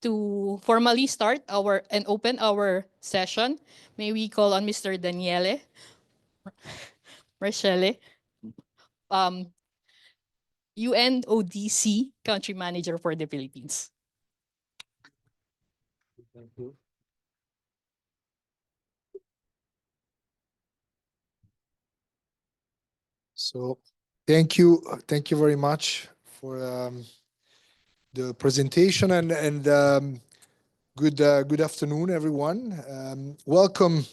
to formally start and open our session, may we call on Mr. Daniele Marchelle, UNODC Country Manager for the Philippines. Thank you. So, thank you very much for the presentation and good afternoon, everyone. Welcome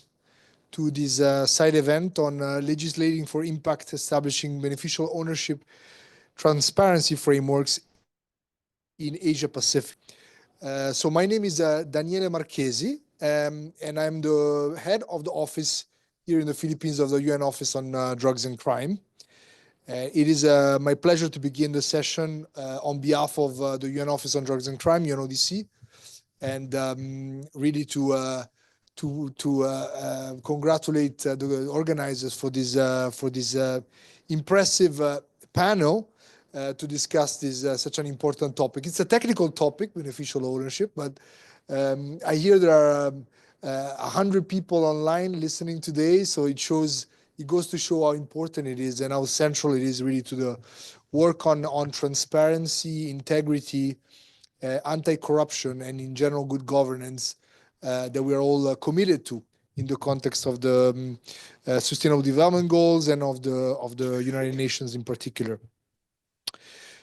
to this side event on legislating for impact, establishing beneficial ownership transparency frameworks in Asia Pacific. So my name is Daniele Marchesi, and I'm the head of the office here in the Philippines of the UN Office on Drugs and Crime. It is my pleasure to begin the session on behalf of the UN Office on Drugs and Crime, UNODC, and really to congratulate the organizers for this impressive panel to discuss this such an important topic. It's a technical topic, beneficial ownership, but I hear there are 100 people online listening today, so it goes to show how important it is and how central it is really to the work on transparency, integrity, anti-corruption, and in general good governance that we are all committed to in the context of the Sustainable Development Goals and of the United Nations in particular.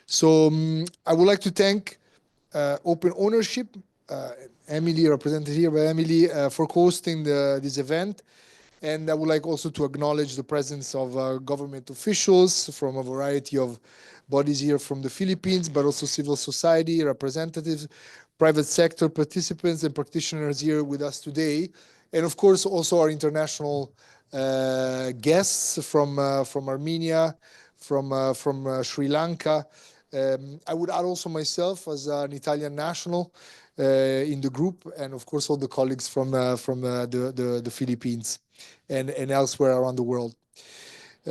So I would like to thank Open Ownership, Emily, represented here by Emily, for hosting this event. And I would like also to acknowledge the presence of government officials from a variety of bodies here from the Philippines, but also civil society representatives, private sector participants and practitioners here with us today. And of course, also our international guests from Armenia, from Sri Lanka. I would add also myself as an Italian national in the group, and of course all the colleagues from the Philippines and elsewhere around the world.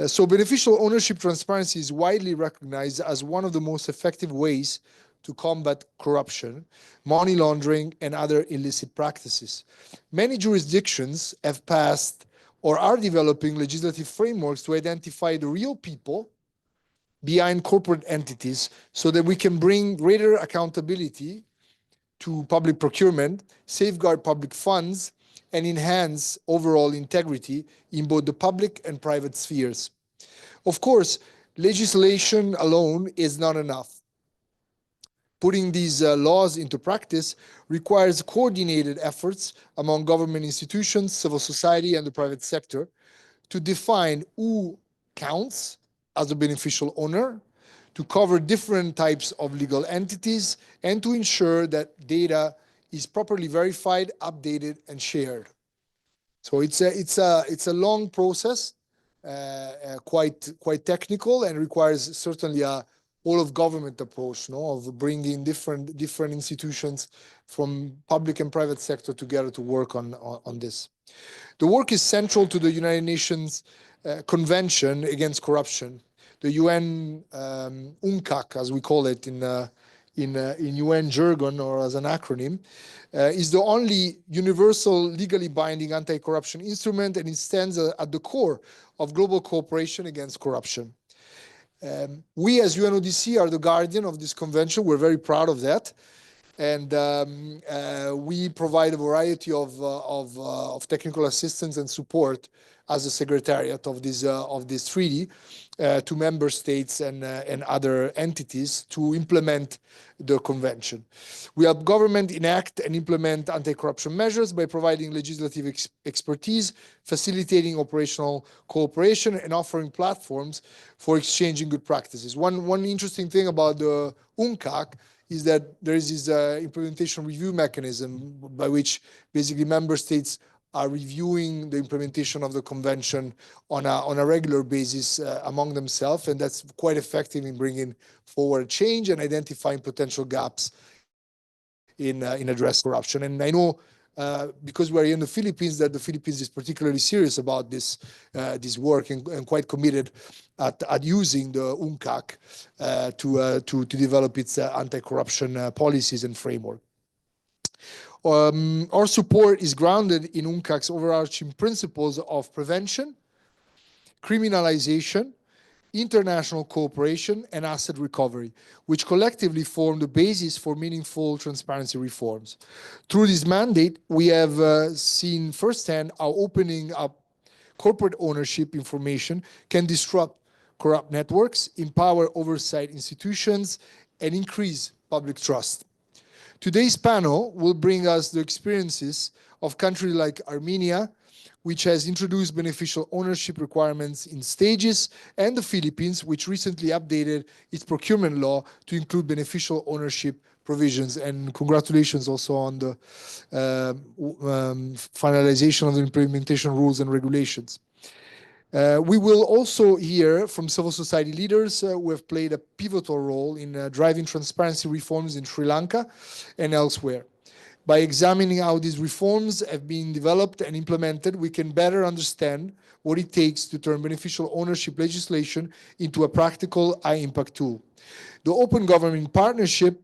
So beneficial ownership transparency is widely recognized as one of the most effective ways to combat corruption, money laundering, and other illicit practices. Many jurisdictions have passed or are developing legislative frameworks to identify the real people behind corporate entities so that we can bring greater accountability to public procurement, safeguard public funds, and enhance overall integrity in both the public and private spheres. Of course, legislation alone is not enough. Putting these laws into practice requires coordinated efforts among government institutions, civil society, and the private sector to define who counts as a beneficial owner, to cover different types of legal entities, and to ensure that data is properly verified, updated, and shared. So it's a long process, quite technical, and requires certainly a whole of government approach, of bringing different institutions from public and private sector together to work on this. The work is central to the United Nations Convention Against Corruption, the UN UNCAC, as we call it in UN jargon or as an acronym, is the only universal legally binding anti-corruption instrument, and it stands at the core of global cooperation against corruption. We as UNODC are the guardian of this convention. We're very proud of that. And we provide a variety of technical assistance and support as a secretariat of this treaty to member states and other entities to implement the convention. We help government enact and implement anti-corruption measures by providing legislative expertise, facilitating operational cooperation, and offering platforms for exchanging good practices. One interesting thing about the UNCAC is that there is this implementation review mechanism by which basically member states are reviewing the implementation of the convention on a regular basis among themselves, and that's quite effective in bringing forward change and identifying potential gaps in addressing corruption. And I know because we're in the Philippines, that the Philippines is particularly serious about this work and quite committed at using the UNCAC to develop its anti-corruption policies and framework. Our support is grounded in UNCAC's overarching principles of prevention, criminalization, international cooperation, and asset recovery, which collectively form the basis for meaningful transparency reforms. Through this mandate, we have seen firsthand how opening up corporate ownership information can disrupt corrupt networks, empower oversight institutions, and increase public trust. Today's panel will bring us the experiences of countries like Armenia, which has introduced beneficial ownership requirements in stages, and the Philippines, which recently updated its procurement law to include beneficial ownership provisions. And congratulations also on the finalization of the implementation rules and regulations. We will also hear from civil society leaders who have played a pivotal role in driving transparency reforms in Sri Lanka and elsewhere. By examining how these reforms have been developed and implemented, we can better understand what it takes to turn beneficial ownership legislation into a practical, high-impact tool. The Open Government Partnership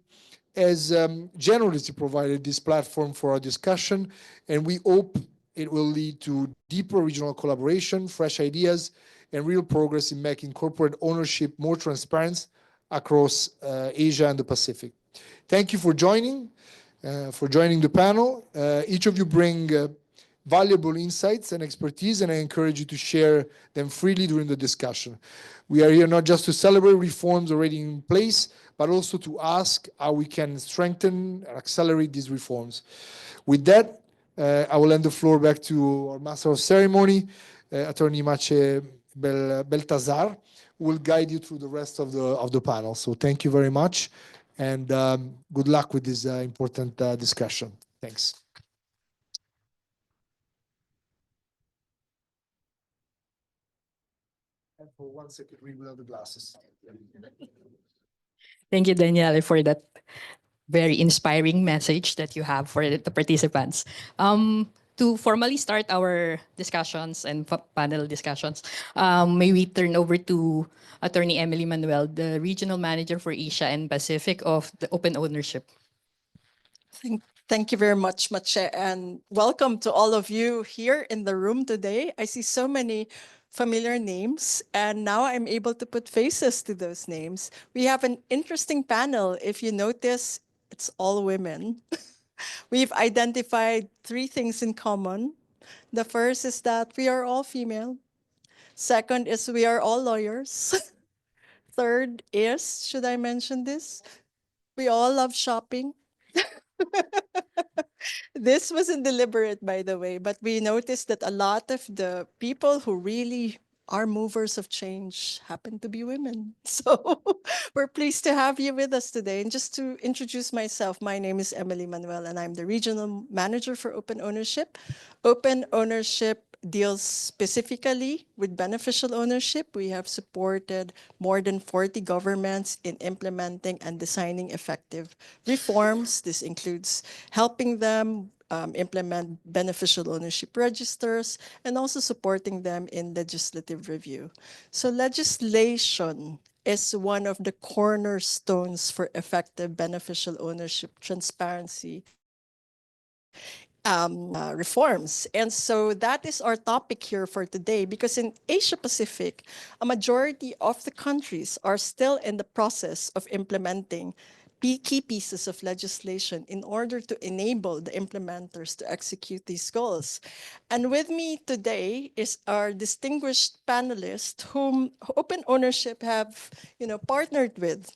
has generously provided this platform for our discussion, and we hope it will lead to deeper regional collaboration, fresh ideas, and real progress in making corporate ownership more transparent across Asia and the Pacific. Thank you for joining the panel. Each of you bring valuable insights and expertise, and I encourage you to share them freely during the discussion. We are here not just to celebrate reforms already in place, but also to ask how we can strengthen and accelerate these reforms. With that, I will hand the floor back to our Master of Ceremony, Attorney Mace Beltazar, who will guide you through the rest of the panel. So thank you very much, and good luck with this important discussion. Thanks. And for 1 second, read without the glasses. Thank you, Daniele, for that very inspiring message that you have for the participants. To formally start our discussions and panel discussions, may we turn over to Attorney Emily Manuel, the Regional Manager for Asia and Pacific of the Open Ownership. Thank you very much, Mache, and welcome to all of you here in the room today. I see so many familiar names, and now I'm able to put faces to those names. We have an interesting panel. If you notice, it's all women. We've identified 3 things in common. The first is that we are all female. Second is we are all lawyers. Third is, should I mention this? We all love shopping. This wasn't deliberate, by the way, but we noticed that a lot of the people who really are movers of change happen to be women. So we're pleased to have you with us today. And just to introduce myself, my name is Emily Manuel, and I'm the Regional Manager for Open Ownership. Open Ownership deals specifically with beneficial ownership. We have supported more than 40 governments in implementing and designing effective reforms. This includes helping them implement beneficial ownership registers and also supporting them in legislative review. So legislation is one of the cornerstones for effective beneficial ownership transparency reforms. And so that is our topic here for today, because in Asia Pacific, a majority of the countries are still in the process of implementing key pieces of legislation in order to enable the implementers to execute these goals. And with me today is our distinguished panelists whom Open Ownership have partnered with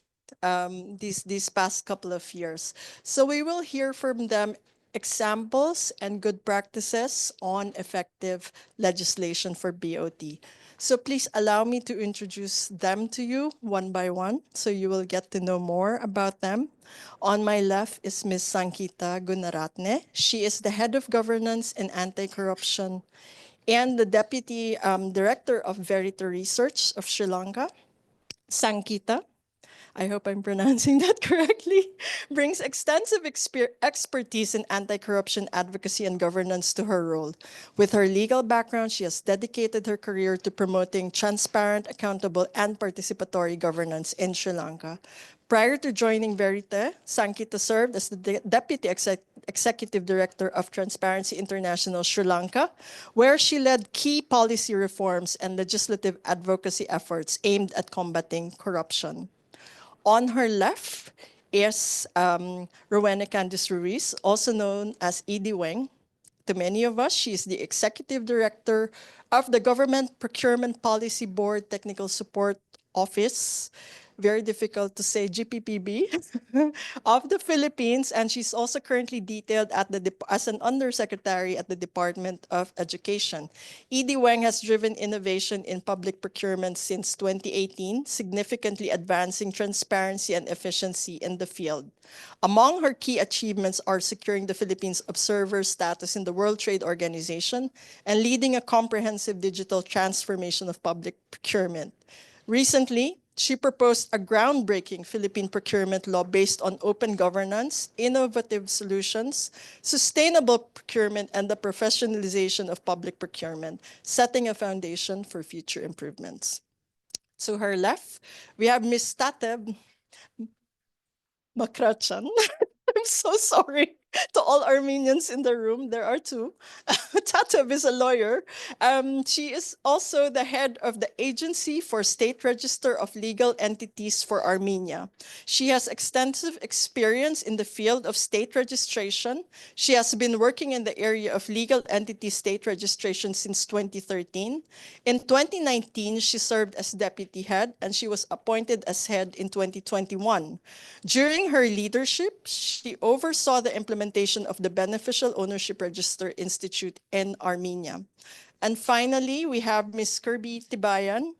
these past couple of years. So we will hear from them examples and good practices on effective legislation for BOT. So please allow me to introduce them to you one by one, so you will get to know more about them. On my left is Ms. Sankita Gunaratne. She is the Head of Governance and Anti-Corruption and the Deputy Director of Verita Research of Sri Lanka. Sankita, I hope I'm pronouncing that correctly, brings extensive expertise in anti-corruption advocacy and governance to her role. With her legal background, she has dedicated her career to promoting transparent, accountable, and participatory governance in Sri Lanka. Prior to joining Verite, Sankita served as the Deputy Executive Director of Transparency International Sri Lanka, where she led key policy reforms and legislative advocacy efforts aimed at combating corruption. On her left is Rowena Candice Ruiz, also known as Edie Weng. To many of us, she is the Executive Director of the Government Procurement Policy Board Technical Support Office, very difficult to say, GPPB, of the Philippines, and she's also currently detailed at as an undersecretary at the Department of Education. Edie Weng has driven innovation in public procurement since 2018, significantly advancing transparency and efficiency in the field. Among her key achievements are securing the Philippines observer status in the World Trade Organization and leading a comprehensive digital transformation of public procurement. Recently, she proposed a groundbreaking Philippine procurement law based on open governance, innovative solutions, sustainable procurement, and the professionalization of public procurement, setting a foundation for future improvements. To her left, we have Ms. Tateb Makrachan. I'm so sorry to all Armenians in the room. There are two. Tateb is a lawyer. She is also the head of the Agency for State Register of Legal Entities for Armenia. She has extensive experience in the field of state registration. She has been working in the area of legal entity state registration since 2013. In 2019, she served as deputy head, and she was appointed as head in 2021. During her leadership, she oversaw the implementation of the Beneficial Ownership Register Institute in Armenia. And finally, we have Ms. Kirby Tibayan.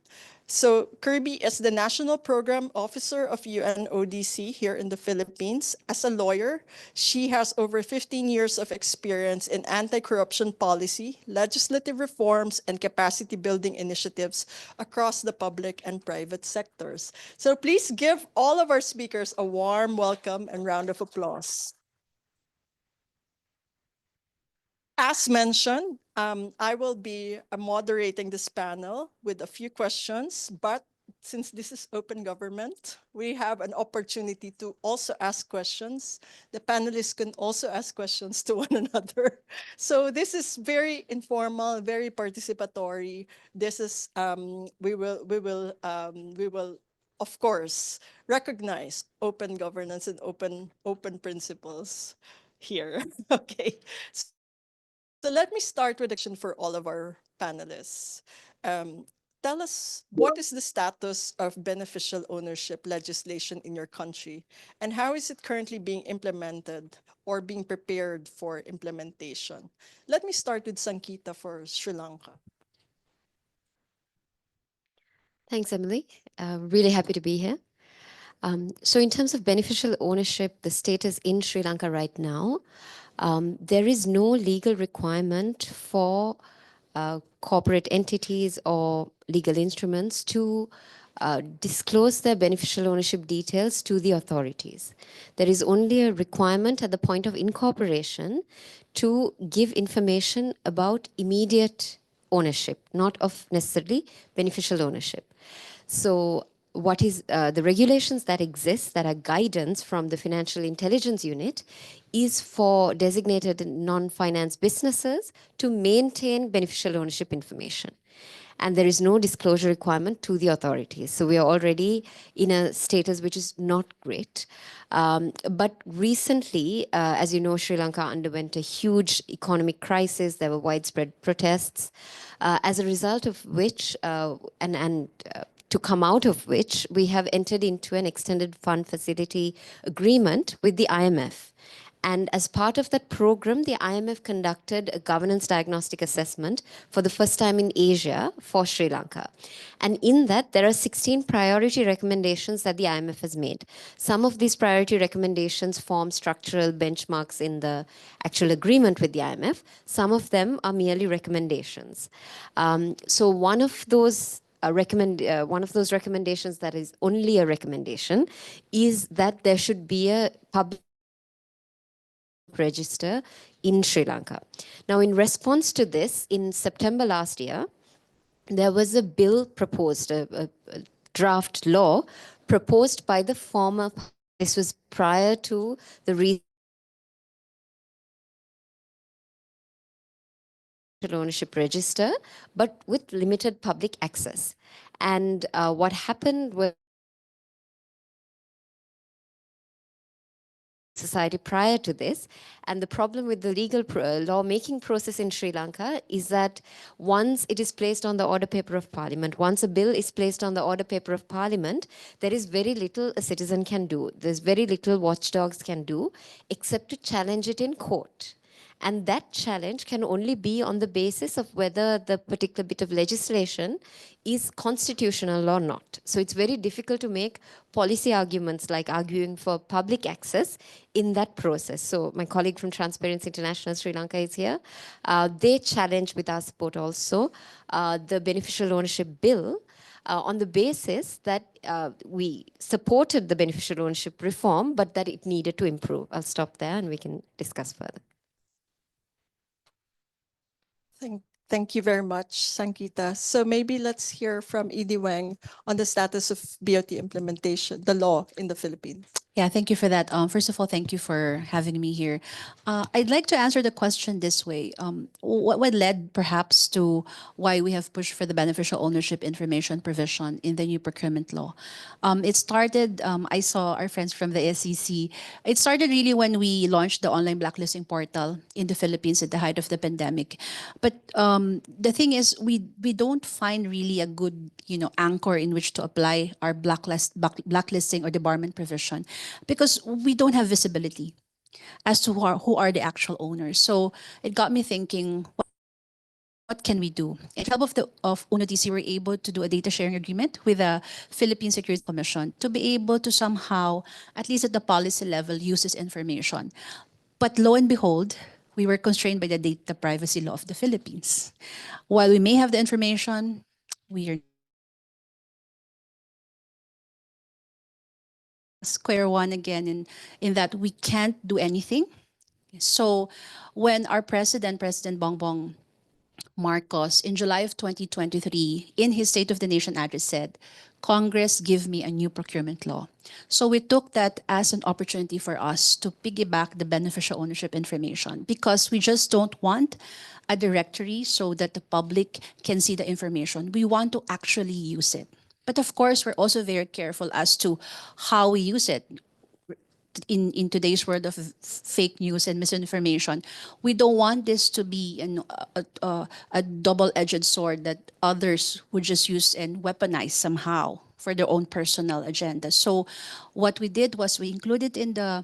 So Kirby is the National Program Officer of UNODC here in the Philippines. As a lawyer, she has over 15 years of experience in anti-corruption policy, legislative reforms, and capacity building initiatives across the public and private sectors. So please give all of our speakers a warm welcome and round of applause. As mentioned, I will be moderating this panel with a few questions, but since this is open government, we have an opportunity to also ask questions. The panelists can also ask questions to one another. So this is very informal, very participatory. This is we will of course recognize open governance and open principles here. Okay. So let me start with a question for all of our panelists. Tell us, what is the status of beneficial ownership legislation in your country, and how is it currently being implemented or being prepared for implementation? Let me start with Sankita for Sri Lanka. Thanks, Emily. Really happy to be here. So in terms of beneficial ownership, the status in Sri Lanka right now, there is no legal requirement for corporate entities or legal instruments to disclose their beneficial ownership details to the authorities. There is only a requirement at the point of incorporation to give information about immediate ownership, not of necessarily beneficial ownership. So what is the regulations that exist that are guidance from the Financial Intelligence Unit is for designated non-finance businesses to maintain beneficial ownership information. And there is no disclosure requirement to the authorities. So we are already in a status which is not great. But recently, as you know, Sri Lanka underwent a huge economic crisis. There were widespread protests, as a result of which, to come out of which, we have entered into an extended fund facility agreement with the IMF. And as part of that program, the IMF conducted a governance diagnostic assessment for the first time in Asia for Sri Lanka. And in that, there are 16 priority recommendations that the IMF has made. Some of these priority recommendations form structural benchmarks in the actual agreement with the IMF. Some of them are merely recommendations. So one of those recommendations that is only a recommendation is that there should be a public register in Sri Lanka. Now, in response to this, in September last year, there was a bill proposed, a draft law proposed by the former. This was prior to the ownership register, but with limited public access. And what happened was society prior to this. And the problem with the legal lawmaking process in Sri Lanka is that once it is placed on the order paper of parliament, once a bill is placed on the order paper of parliament, there is very little a citizen can do. There's very little watchdogs can do except to challenge it in court. And that challenge can only be on the basis of whether the particular bit of legislation is constitutional or not. So it's very difficult to make policy arguments like arguing for public access in that process. So my colleague from Transparency International Sri Lanka is here. They challenge with our support also the beneficial ownership bill on the basis that we supported the beneficial ownership reform, but that it needed to improve. I'll stop there and we can discuss further. Thank you very much, Sankita. So maybe let's hear from Edie Wang on the status of BOT implementation, the law in the Philippines. Yeah, thank you for that. First of all, thank you for having me here. I'd like to answer the question this way. What led perhaps to why we have pushed for the beneficial ownership information provision in the new procurement law? It started, I saw our friends from the SEC, it started really when we launched the online blacklisting portal in the Philippines at the height of the pandemic. But the thing is, we don't find really a good anchor in which to apply our blacklisting or debarment provision, because we don't have visibility as to who are the actual owners. So it got me thinking, what can we do? In help of UNODC, we're able to do a data sharing agreement with the Philippine Security Commission to be able to somehow, at least at the policy level, use this information. But lo and behold, we were constrained by the data privacy law of the Philippines. While we may have the information, we are square one again in that we can't do anything. So when our President Bongbong Marcos, in July of 2023, in his State of the Nation address said, "Congress, give me a new procurement law." So we took that as an opportunity for us to piggyback the beneficial ownership information, because we just don't want a directory so that the public can see the information. We want to actually use it. But of course, we're also very careful as to how we use it. In today's world of fake news and misinformation, we don't want this to be a double-edged sword that others would just use and weaponize somehow for their own personal agenda. So what we did was we included in the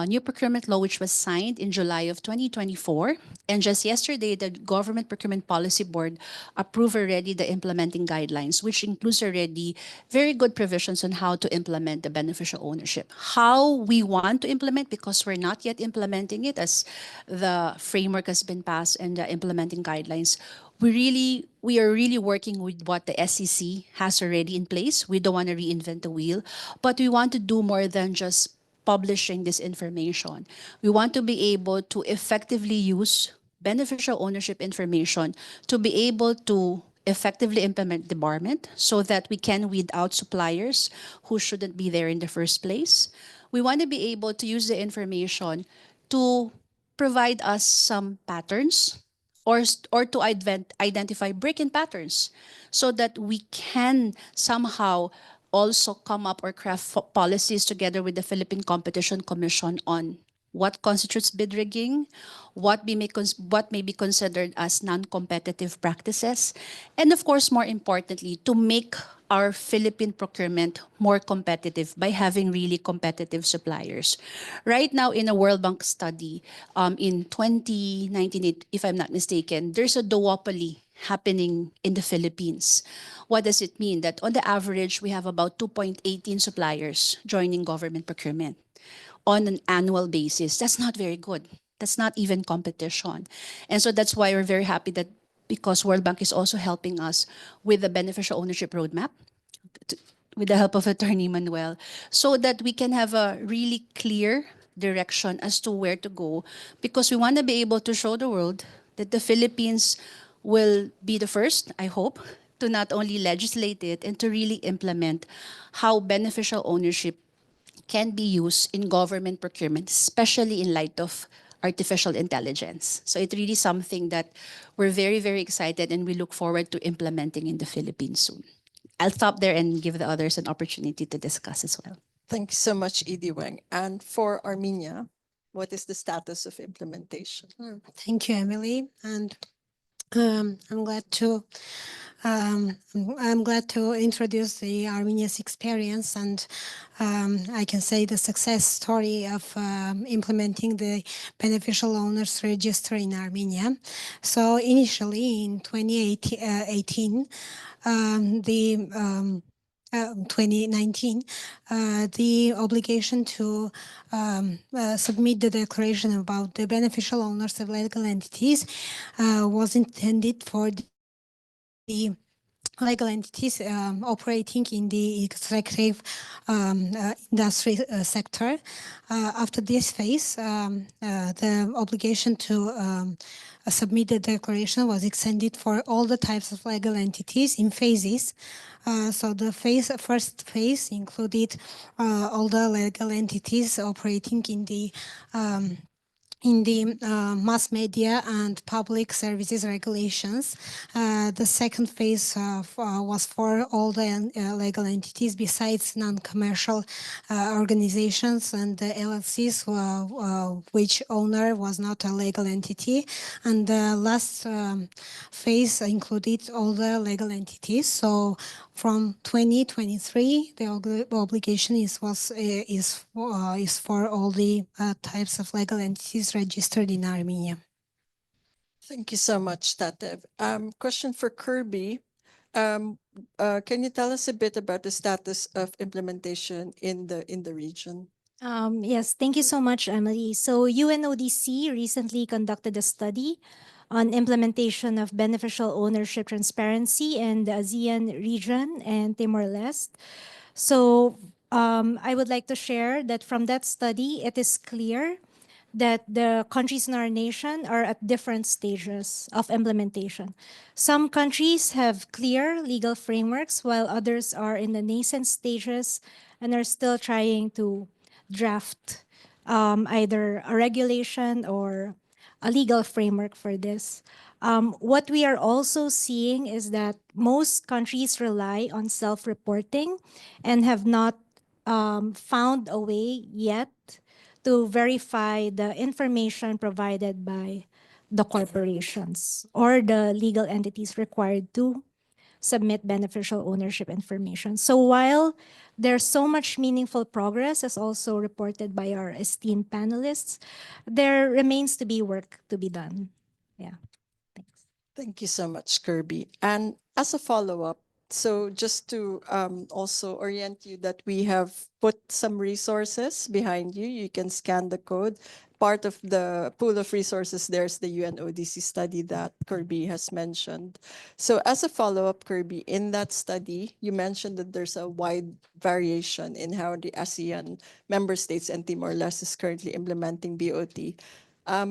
new procurement law, which was signed in July of 2024. And just yesterday, the Government Procurement Policy Board approved already the implementing guidelines, which includes already very good provisions on how to implement the beneficial ownership. How we want to implement, because we're not yet implementing it as the framework has been passed and the implementing guidelines. We are really working with what the SEC has already in place. We don't want to reinvent the wheel, but we want to do more than just publishing this information. We want to be able to effectively use beneficial ownership information to be able to effectively implement debarment so that we can weed out suppliers who shouldn't be there in the first place. We want to be able to use the information to provide us some patterns or to identify break-in patterns so that we can somehow also come up or craft policies together with the Philippine Competition Commission on what constitutes bid rigging, what may be considered as non-competitive practices, and of course, more importantly, to make our Philippine procurement more competitive by having really competitive suppliers. Right now, in a World Bank study, in 2019, if I'm not mistaken, there's a duopoly happening in the Philippines. What does it mean? That on the average, we have about 2.18 suppliers joining government procurement on an annual basis. That's not very good. That's not even competition. And so that's why we're very happy that because World Bank is also helping us with the beneficial ownership roadmap, with the help of Attorney Manuel, so that we can have a really clear direction as to where to go, because we want to be able to show the world that the Philippines will be the first, I hope, to not only legislate it and to really implement how beneficial ownership can be used in government procurement, especially in light of artificial intelligence. So it's really something that we're very, very excited and we look forward to implementing in the Philippines soon. I'll stop there and give the others an opportunity to discuss as well. Thank you so much, Edie Wang. And for Armenia, what is the status of implementation? Thank you, Emily, and I'm glad to I'm glad to introduce the Armenia's experience, and I can say the success story of implementing the beneficial owners register in Armenia. So initially in 2018, the 2019, the obligation to submit the declaration about the beneficial owners of legal entities was intended for the legal entities operating in the extractive industry sector. After this phase, the obligation to submit the declaration was extended for all the types of legal entities in phases. So the first phase included all the legal entities operating in the mass media and public services regulations. The second phase was for all the legal entities besides non-commercial organizations and the LLCs which owner was not a legal entity. And the last phase included all the legal entities. So from 2023, the obligation is for all the types of legal entities registered in Armenia. Thank you so much, Tatev. Question for Kirby. Can you tell us a bit about the status of implementation in the region? Yes, thank you so much, Emily. So UNODC recently conducted a study on implementation of beneficial ownership transparency in the ASEAN region and Timor-Leste. So I would like to share that from that study, it is clear that the countries in our nation are at different stages of implementation. Some countries have clear legal frameworks, while others are in the nascent stages and are still trying to draft either a regulation or a legal framework for this. What we are also seeing is that most countries rely on self-reporting and have not found a way yet to verify the information provided by the corporations or the legal entities required to submit beneficial ownership information. So while there's so much meaningful progress, as also reported by our esteemed panelists, there remains to be work to be done. Yeah, thanks. Thank you so much, Kirby. And as a follow-up, so just to also orient you that we have put some resources behind you. You can scan the code. Part of the pool of resources, there's the UNODC study that Kirby has mentioned. So as a follow-up, Kirby, in that study, you mentioned that there's a wide variation in how the ASEAN member states and Timor-Leste is currently implementing BOT.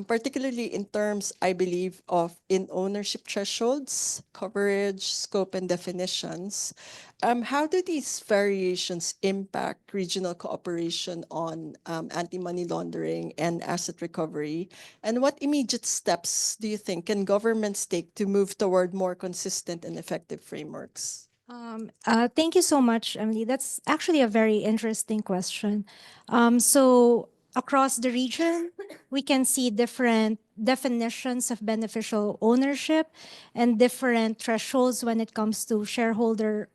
Particularly in terms, I believe, of in-ownership thresholds, coverage, scope, and definitions. How do these variations impact regional cooperation on anti-money laundering and asset recovery? And what immediate steps do you think can governments take to move toward more consistent and effective frameworks? Thank you so much, Emily. That's actually a very interesting question. So across the region, we can see different definitions of beneficial ownership and different thresholds when it comes to shareholder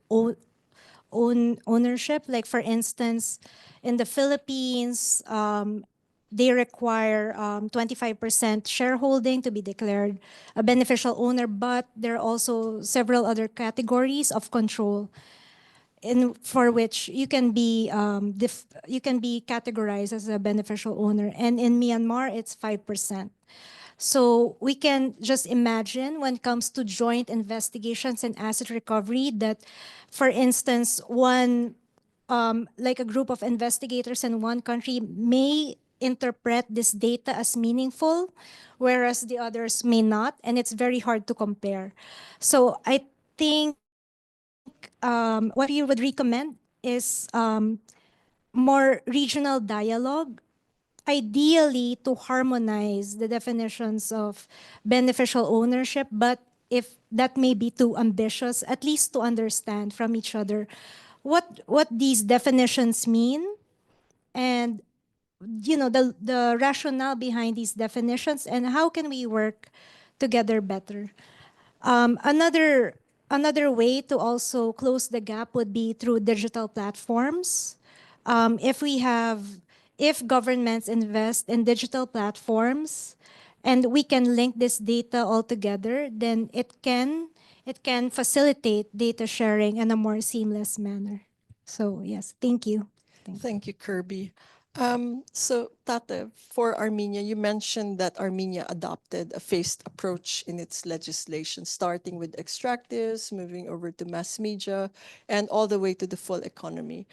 ownership. Like for instance, in the Philippines, they require 25% shareholding to be declared a beneficial owner, but there are also several other categories of control for which you can be categorized as a beneficial owner. And in Myanmar, it's 5%. So we can just imagine when it comes to joint investigations and asset recovery that, for instance, like a group of investigators in one country may interpret this data as meaningful, whereas the others may not, and it's very hard to compare. So I think what we would recommend is more regional dialogue ideally to harmonize the definitions of beneficial ownership, but if that may be too ambitious, at least to understand from each other what these definitions mean, and the rationale behind these definitions, and how can we work together better. Another way to also close the gap would be through digital platforms. If governments invest in digital platforms, and we can link this data all together, then it can facilitate data sharing in a more seamless manner. So yes, thank you. Thank you, Kirby. So, Tate, for Armenia, you mentioned that Armenia adopted a phased approach in its legislation, starting with extractives, moving over to mass media, and all the way to the full economy.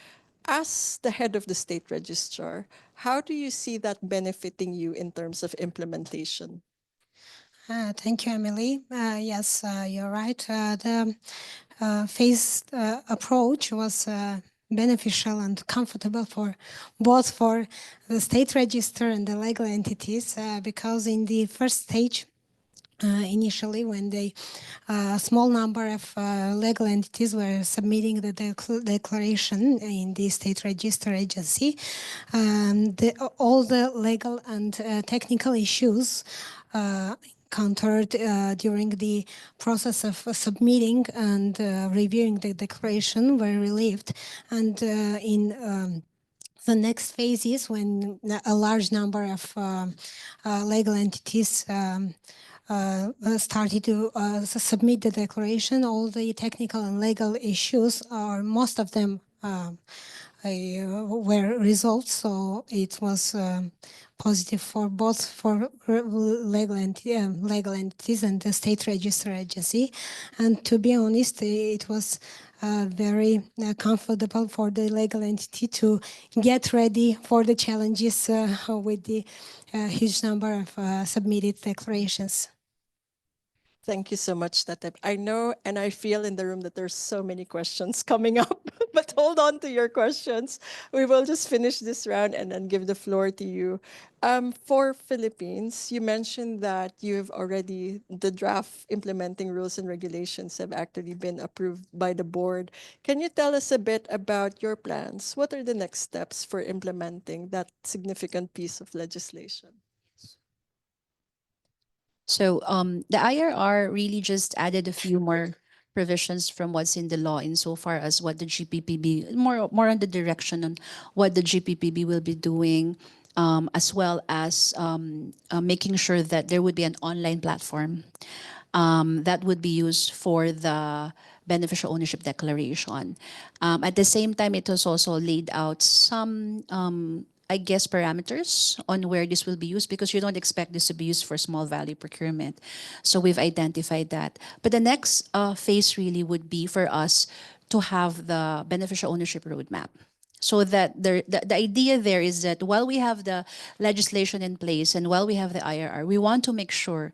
As the head of the state registrar, how do you see that benefiting you in terms of implementation? Thank you, Emily. Yes, you're right. The phased approach was beneficial and comfortable for both for the state register and the legal entities, because in the first stage, initially, when a small number of legal entities were submitting the declaration in the state register agency, all the legal and technical issues encountered during the process of submitting and reviewing the declaration were relieved. And in the next phase is when a large number of legal entities started to submit the declaration. All the technical and legal issues, or most of them, were resolved. So it was positive for both for legal entities and the state register agency. And to be honest, it was very comfortable for the legal entity to get ready for the challenges with the huge number of submitted declarations. Thank you so much, Tatep. I know and I feel in the room that there's so many questions coming up, but hold on to your questions. We will just finish this round and then give the floor to you. For Philippines, you mentioned that the draft implementing rules and regulations have actually been approved by the board. Can you tell us a bit about your plans? What are the next steps for implementing that significant piece of legislation? So the IRR really just added a few more provisions from what's in the law insofar as what the GPPB, more on the direction on what the GPPB will be doing, as well as making sure that there would be an online platform that would be used for the beneficial ownership declaration. At the same time, it was also laid out some I guess, parameters on where this will be used, because you don't expect this to be used for small value procurement. So we've identified that. But the next phase really would be for us to have the beneficial ownership roadmap. So that the idea there is that while we have the legislation in place and while we have the IRR, we want to make sure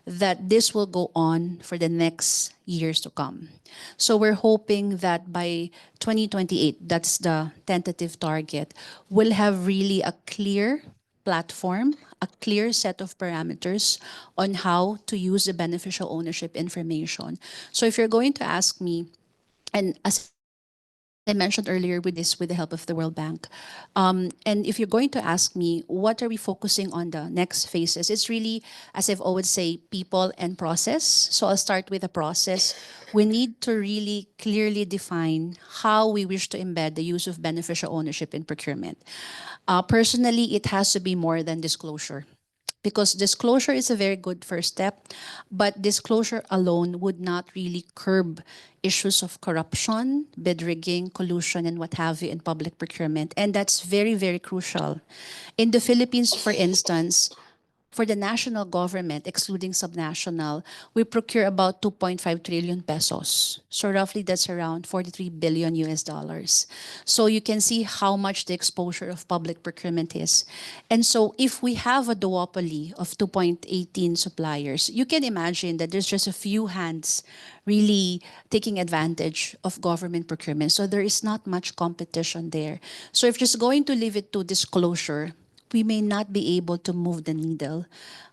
that this will go on for the next years to come. So we're hoping that by 2028, that's the tentative target, we'll have really a clear platform, a clear set of parameters on how to use the beneficial ownership information. So if you're going to ask me, and as I mentioned earlier with the help of the World Bank. And if you're going to ask me, what are we focusing on the next phases? It's really, as I've always say, people and process. So I'll start with the process. We need to really clearly define how we wish to embed the use of beneficial ownership in procurement. Personally, it has to be more than disclosure, because disclosure is a very good first step, but disclosure alone would not really curb issues of corruption, bid rigging, collusion, and what have you in public procurement. And that's very, very crucial. In the Philippines, for instance, for the national government, excluding subnational, we procure about 2.5 trillion pesos. So roughly that's around 43 billion US dollars. So you can see how much the exposure of public procurement is. And so if we have a duopoly of 2.18 suppliers, you can imagine that there's just a few hands really taking advantage of government procurement. So there is not much competition there. So if just going to leave it to disclosure, we may not be able to move the needle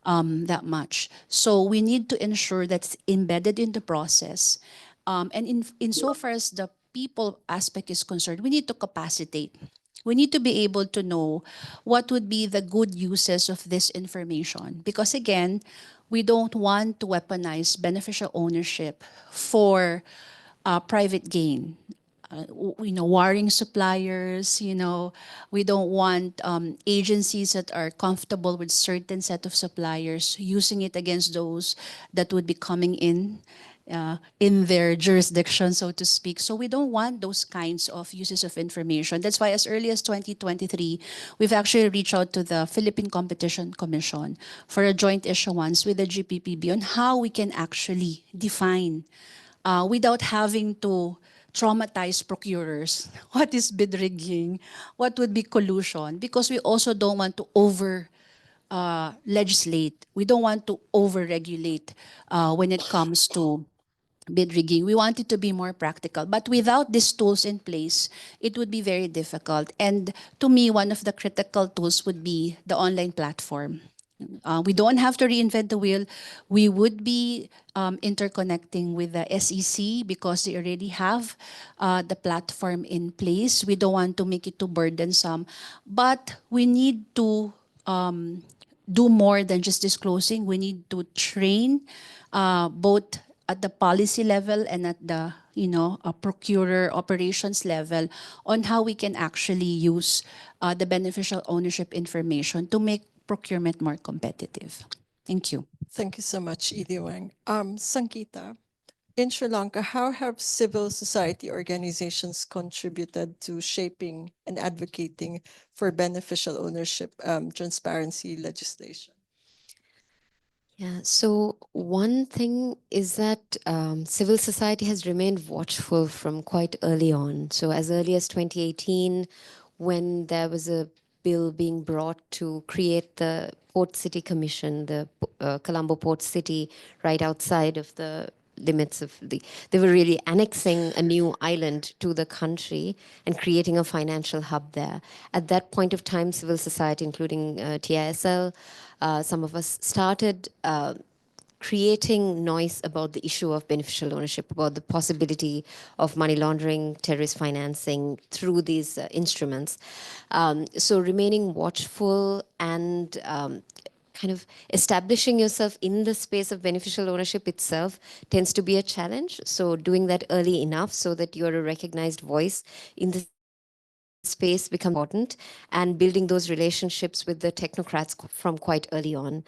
that much. So we need to ensure that's embedded in the process. And insofar as the people aspect is concerned, we need to capacitate. We need to be able to know what would be the good uses of this information. Because again, we don't want to weaponize beneficial ownership for private gain. Warring suppliers, we don't want agencies that are comfortable with certain set of suppliers using it against those that would be coming in their jurisdiction, so to speak. So we don't want those kinds of uses of information. That's why as early as 2023, we've actually reached out to the Philippine Competition Commission for a joint issuance with the GPPB on how we can actually define without having to traumatize procurers. What is bid rigging? What would be collusion? Because we also don't want to over legislate. We don't want to over regulate when it comes to bid rigging. We want it to be more practical. But without these tools in place, it would be very difficult. And to me, one of the critical tools would be the online platform. We don't have to reinvent the wheel. We would be interconnecting with the SEC because they already have the platform in place. We don't want to make it too burdensome. But we need to do more than just disclosing. We need to train both at the policy level and at the procurer operations level on how we can actually use the beneficial ownership information to make procurement more competitive. Thank you. Thank you so much, Edie Wang. Sankita, in Sri Lanka, how have civil society organizations contributed to shaping and advocating for beneficial ownership transparency legislation? Yeah, so one thing is that civil society has remained watchful from quite early on. So as early as 2018, when there was a bill being brought to create the Port City Commission, the Colombo Port City, right outside of the limits of they were really annexing a new island to the country and creating a financial hub there. At that point of time, civil society, including TISL, some of us started creating noise about the issue of beneficial ownership, about the possibility of money laundering, terrorist financing through these instruments. So remaining watchful and kind of establishing yourself in the space of beneficial ownership itself tends to be a challenge. So doing that early enough so that you're a recognized voice in the space becomes important, and building those relationships with the technocrats from quite early on.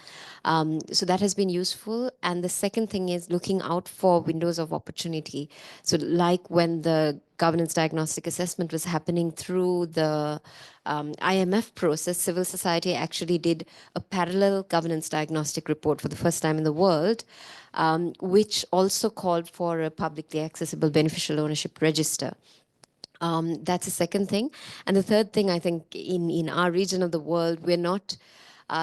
So that has been useful. And the second thing is looking out for windows of opportunity. So like when the governance diagnostic assessment was happening through the IMF process, civil society actually did a parallel governance diagnostic report for the first time in the world, which also called for a publicly accessible beneficial ownership register. That's the second thing. And the third thing, I think, in our region of the world, we're not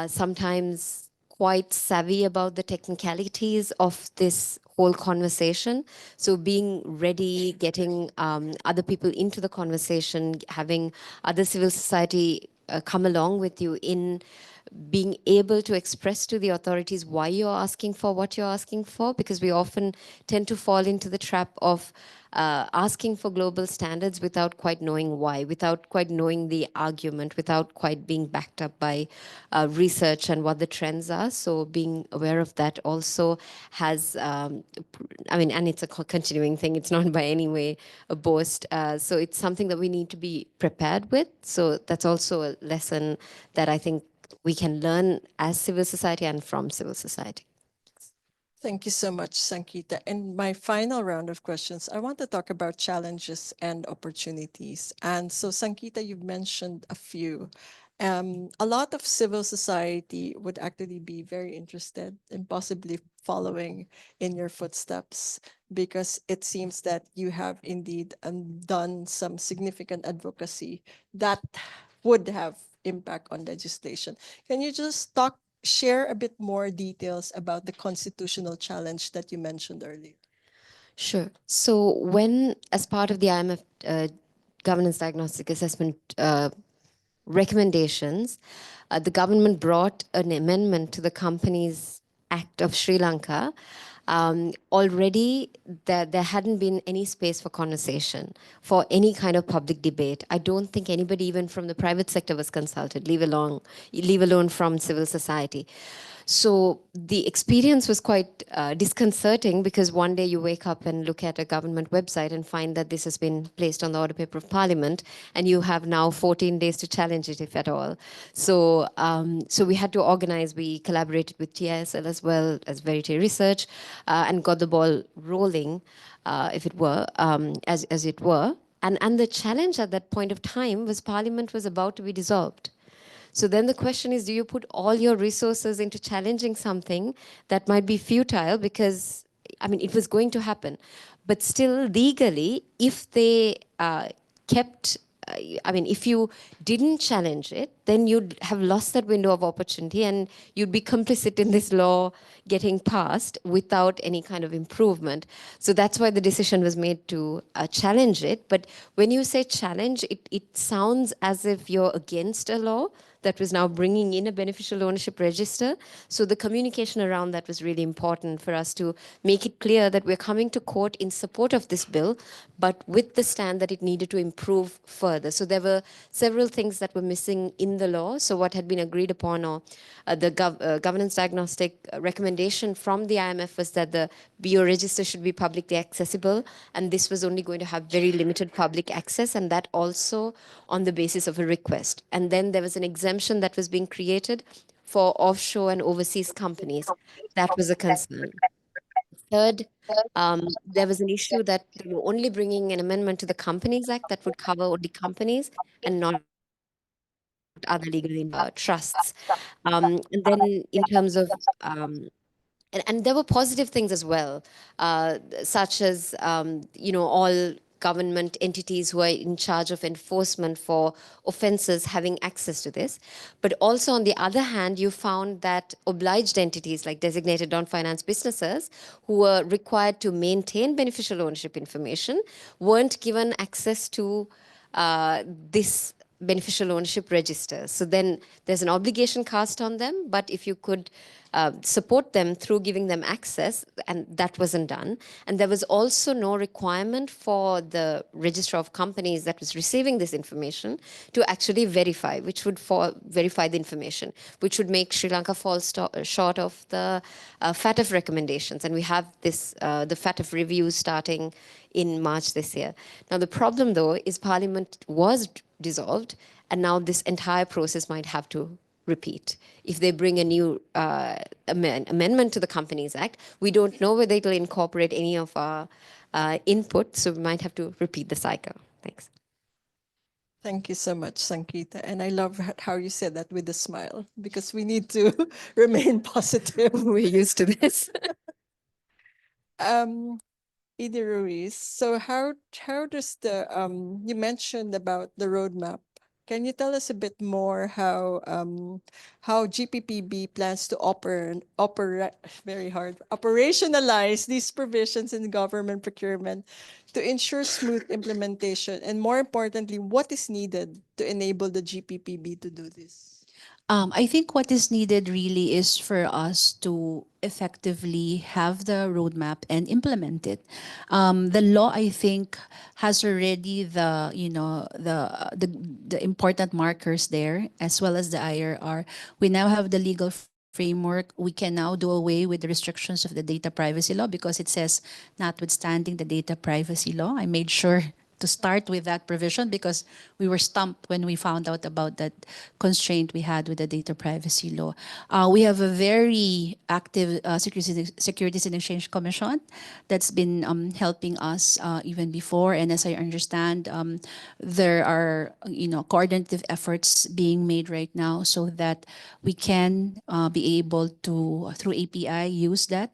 sometimes quite savvy about the technicalities of this whole conversation. So being ready, getting other people into the conversation, having other civil society come along with you in being able to express to the authorities why you're asking for what you're asking for, because we often tend to fall into the trap of asking for global standards without quite knowing why, without quite knowing the argument, without quite being backed up by research and what the trends are. So being aware of that also has, and it's a continuing thing. It's not by any way a boast. So it's something that we need to be prepared with. So that's also a lesson that I think we can learn as civil society and from civil society. Thank you so much, Sankita. And my final round of questions, I want to talk about challenges and opportunities. And so, Sankita, you've mentioned a few. A lot of civil society would actually be very interested in possibly following in your footsteps, because it seems that you have indeed done some significant advocacy that would have impact on legislation. Can you just share a bit more details about the constitutional challenge that you mentioned earlier? Sure. So when, as part of the IMF governance diagnostic assessment recommendations, the government brought an amendment to the Companies Act of Sri Lanka. Already there hadn't been any space for conversation, for any kind of public debate. I don't think anybody even from the private sector was consulted, leave alone from civil society. So the experience was quite disconcerting, because one day you wake up and look at a government website and find that this has been placed on the order paper of Parliament, and you have now 14 days to challenge it, if at all. So, so we had to organize. We collaborated with TISL as well as Verity Research, and got the ball rolling, if it were, as it were. And the challenge at that point of time was Parliament was about to be dissolved. So then the question is, do you put all your resources into challenging something that might be futile? Because, I mean, it was going to happen. But still, legally, if they kept, I mean, if you didn't challenge it, then you'd have lost that window of opportunity, and you'd be complicit in this law getting passed without any kind of improvement. So that's why the decision was made to challenge it. But when you say challenge, it sounds as if you're against a law that was now bringing in a beneficial ownership register. So the communication around that was really important for us to make it clear that we're coming to court in support of this bill, but with the stand that it needed to improve further. So there were several things that were missing in the law. So what had been agreed upon, or the governance diagnostic recommendation from the IMF, was that the BO register should be publicly accessible, and this was only going to have very limited public access, and that also on the basis of a request. And then there was an exemption that was being created for offshore and overseas companies. That was a concern. Third, there was an issue that they were only bringing an amendment to the Companies Act that would cover only companies and not other legal trusts. And then in terms of and there were positive things as well, such as all government entities who are in charge of enforcement for offences having access to this. But also, on the other hand, you found that obliged entities like designated non-finance businesses, who were required to maintain beneficial ownership information, weren't given access to this beneficial ownership register. So then there's an obligation cast on them, but if you could support them through giving them access, and that wasn't done. And there was also no requirement for the registrar of companies that was receiving this information to actually verify, which would verify the information, which would make Sri Lanka fall short of the FATF recommendations. And we have this, the FATF review starting in March this year. Now, the problem, though, is Parliament was dissolved, and now this entire process might have to repeat. If they bring a new amendment to the Companies Act, we don't know whether it will incorporate any of our input, so we might have to repeat the cycle. Thanks. Thank you so much, Sankita. And I love how you said that with a smile, because we need to remain positive. We're used to this. Edie Ruiz, so how does the you mentioned about the roadmap? Can you tell us a bit more how GPPB plans to operationalize these provisions in government procurement to ensure smooth implementation, and more importantly, what is needed to enable the GPPB to do this? I think what is needed really is for us to effectively have the roadmap and implement it. The law, I think, has already the important markers there, as well as the IRR. We now have the legal framework. We can now do away with the restrictions of the data privacy law, because it says notwithstanding the data privacy law. I made sure to start with that provision, because we were stumped when we found out about that constraint we had with the data privacy law. We have a very active Securities and Exchange Commission that's been helping us even before. And as I understand, there are coordinative efforts being made right now so that we can be able to, through API, use that.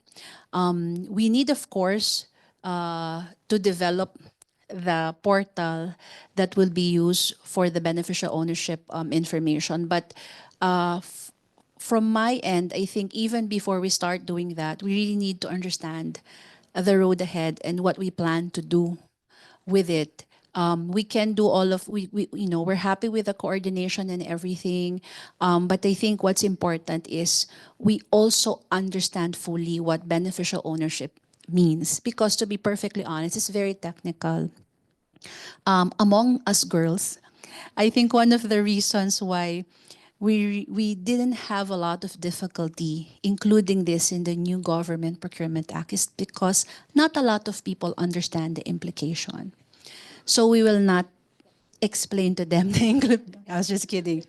We need, of course, to develop the portal that will be used for the beneficial ownership information. But from my end, I think even before we start doing that, we really need to understand the road ahead and what we plan to do with it. We can do all of we're happy with the coordination and everything, but I think what's important is we also understand fully what beneficial ownership means, because to be perfectly honest, it's very technical. Among us girls, I think one of the reasons why we didn't have a lot of difficulty including this in the new Government Procurement Act is because not a lot of people understand the implication. So we will not explain to them the I was just kidding.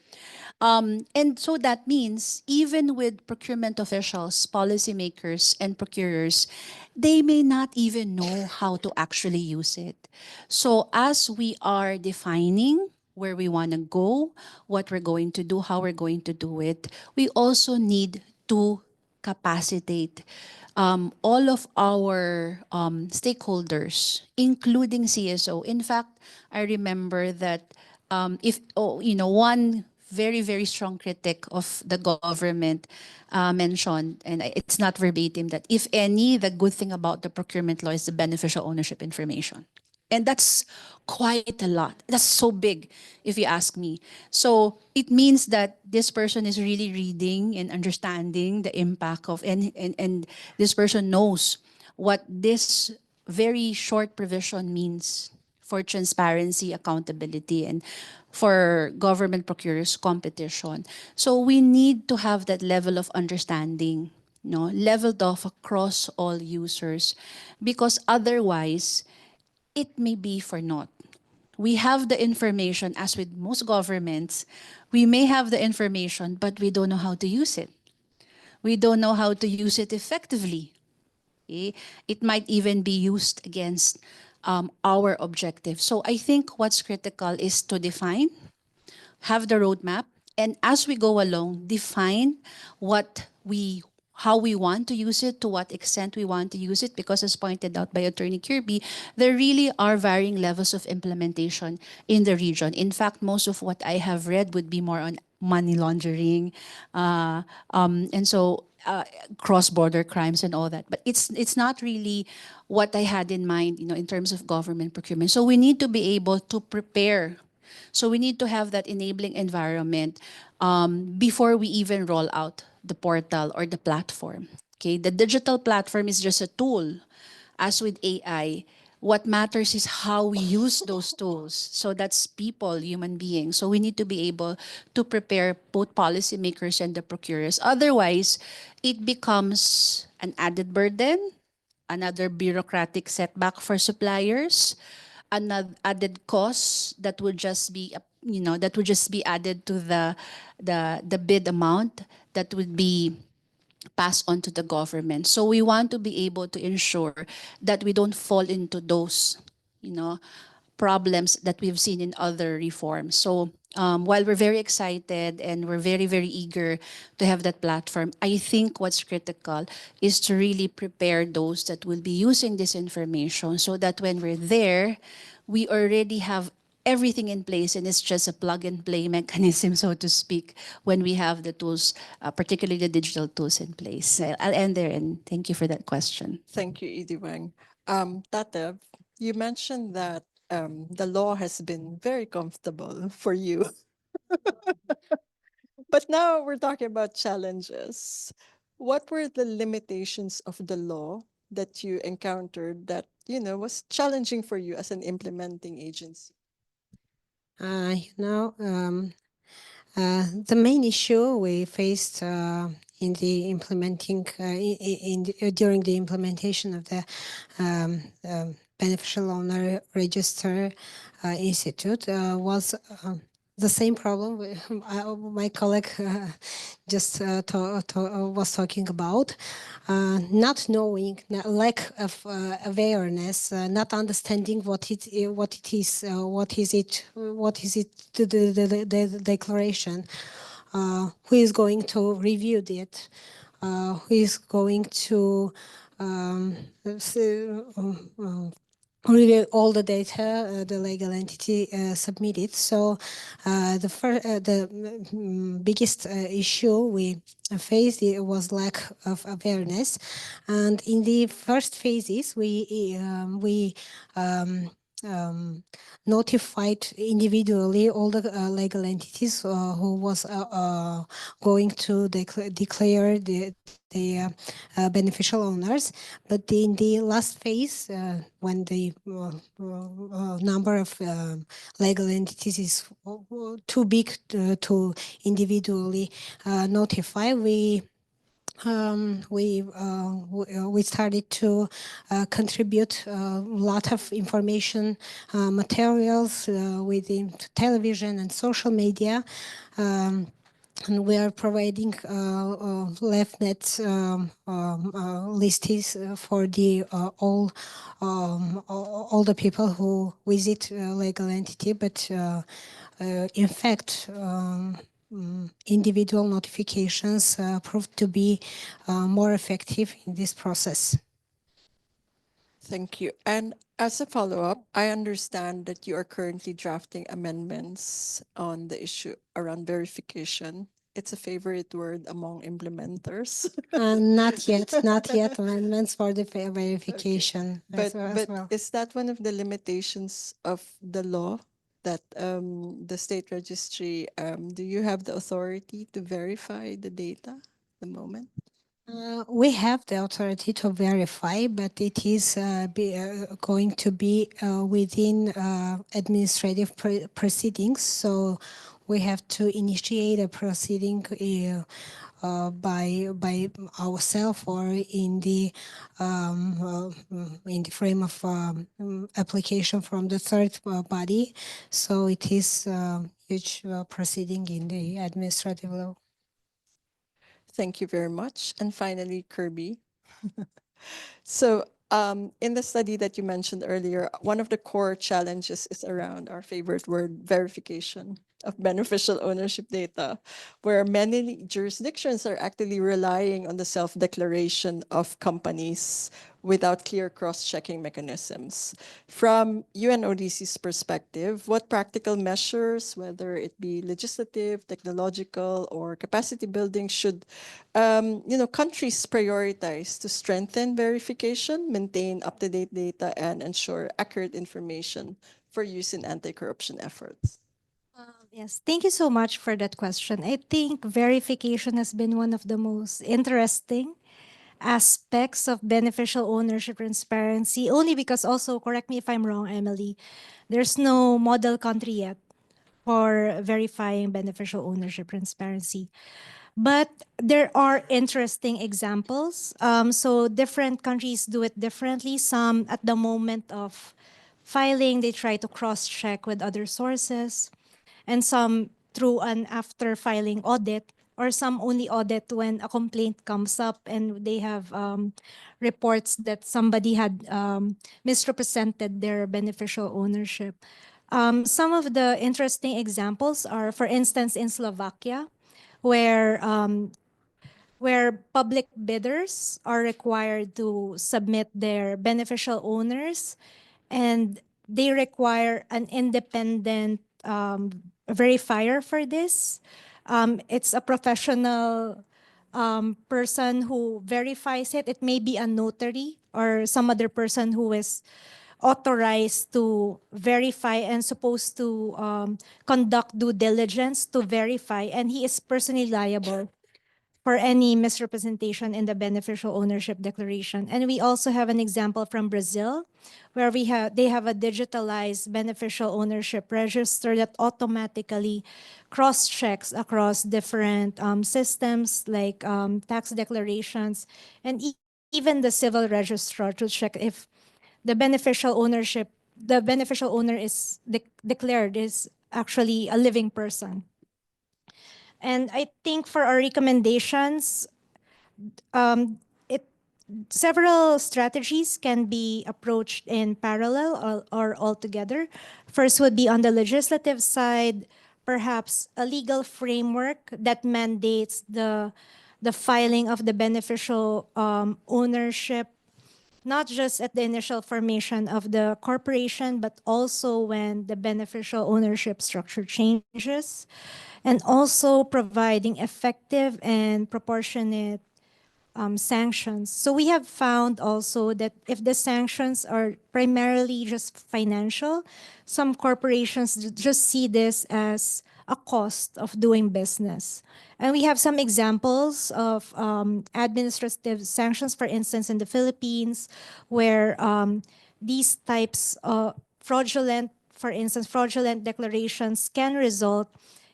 And so that means even with procurement officials, policymakers, and procurers, they may not even know how to actually use it. So as we are defining where we want to go, what we're going to do, how we're going to do it, we also need to capacitate all of our stakeholders, including CSO. In fact, I remember that one very, very strong critic of the government mentioned, and it's not verbatim, that if any, the good thing about the procurement law is the beneficial ownership information. And that's quite a lot. That's so big, if you ask me. So it means that this person is really reading and understanding the impact of, and this person knows what this very short provision means for transparency, accountability, and for government procurers competition. So we need to have that level of understanding, leveled off across all users, because otherwise it may be for naught. We have the information, as with most governments, we may have the information, but we don't know how to use it. We don't know how to use it effectively. Okay? It might even be used against our objective. So I think what's critical is to define, have the roadmap, and as we go along, define how we want to use it, to what extent we want to use it, because as pointed out by Attorney Kirby, there really are varying levels of implementation in the region. In fact, most of what I have read would be more on money laundering, and so cross-border crimes and all that. But it's not really what I had in mind, in terms of government procurement. So we need to be able to prepare. So we need to have that enabling environment before we even roll out the portal or the platform. Okay, the digital platform is just a tool. As with AI, what matters is how we use those tools. So that's people, human beings. So we need to be able to prepare both policymakers and the procurers. Otherwise, it becomes an added burden, another bureaucratic setback for suppliers, another added cost that would just be added to the bid amount that would be passed on to the government. So we want to be able to ensure that we don't fall into those problems that we've seen in other reforms. So while we're very excited and we're very, very eager to have that platform, I think what's critical is to really prepare those that will be using this information, so that when we're there, we already have everything in place, and it's just a plug and play mechanism, so to speak, when we have the tools, particularly the digital tools in place. I'll end there, and thank you for that question. Thank you, Edie Wang. Tatev, you mentioned that the law has been very comfortable for you. But now we're talking about challenges. What were the limitations of the law that you encountered that, was challenging for you as an implementing agency? The main issue we faced in the during the implementation of the Beneficial Owner Register Institute was the same problem my colleague just was talking about. Not knowing, lack of awareness, not understanding what is the declaration, who is going to review it, who is going to review all the data the legal entity submitted. So the biggest issue we faced was lack of awareness, and in the first phases we notified individually all the legal entities who was going to declare the beneficial owners. But in the last phase, when the number of legal entities is too big to individually notify, we started to contribute a lot of information materials within television and social media. And we are providing LeftNet lists for the all the people who visit legal entity, but in fact, individual notifications proved to be more effective in this process. Thank you. And as a follow-up, I understand that you are currently drafting amendments on the issue around verification. It's a favorite word among implementers. Not yet amendments for the verification But as well. is that one of the limitations of the law that the state registry, do you have the authority to verify the data at the moment? We have the authority to verify, but it is going to be within administrative proceedings. So we have to initiate a proceeding by ourselves or in the frame of application from the third body. So it is huge proceeding in the administrative law. Thank you very much. And finally, Kirby. So in the study that you mentioned earlier, one of the core challenges is around our favorite word, verification of beneficial ownership data, where many jurisdictions are actually relying on the self-declaration of companies without clear cross-checking mechanisms. From UNODC's perspective, what practical measures, whether it be legislative, technological, or capacity building, should countries prioritize to strengthen verification, maintain up-to-date data, and ensure accurate information for use in anti-corruption efforts? Yes, thank you so much for that question. I think verification has been one of the most interesting aspects of beneficial ownership transparency, only because also, correct me if I'm wrong, Emily, there's no model country yet for verifying beneficial ownership transparency. But there are interesting examples. So different countries do it differently. Some at the moment of filing, they try to cross-check with other sources, and some through an after filing audit, or some only audit when a complaint comes up and they have reports that somebody had misrepresented their beneficial ownership. Some of the interesting examples are, for instance, in Slovakia, where public bidders are required to submit their beneficial owners, and they require an independent verifier for this. It's a professional person who verifies it. It may be a notary or some other person who is authorized to verify and supposed to conduct due diligence to verify, and he is personally liable for any misrepresentation in the beneficial ownership declaration. And we also have an example from Brazil, where they have a digitalized beneficial ownership register that automatically cross-checks across different systems like tax declarations and even the civil registrar to check if the beneficial owner is declared is actually a living person. And I think for our recommendations, several strategies can be approached in parallel or all together. First would be on the legislative side, perhaps a legal framework that mandates the filing of the beneficial ownership, not just at the initial formation of the corporation, but also when the beneficial ownership structure changes, and also providing effective and proportionate sanctions. So we have found also that if the sanctions are primarily just financial, some corporations just see this as a cost of doing business. And we have some examples of administrative sanctions, for instance, in the Philippines, where these types of fraudulent declarations can result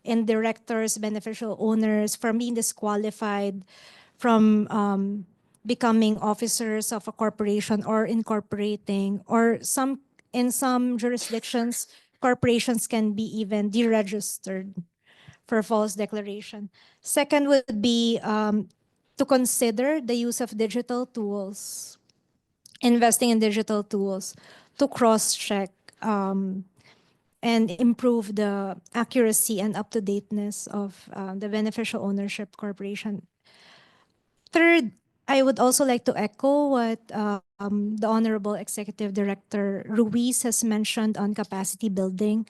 in directors, beneficial owners from being disqualified from becoming officers of a corporation or incorporating, or in some jurisdictions, corporations can be even deregistered for false declaration. Second would be to consider the use of digital tools, investing in digital tools to cross-check and improve the accuracy and up-to-dateness of the beneficial ownership corporation. Third, I would also like to echo what the Honorable Executive Director Ruiz has mentioned on capacity building.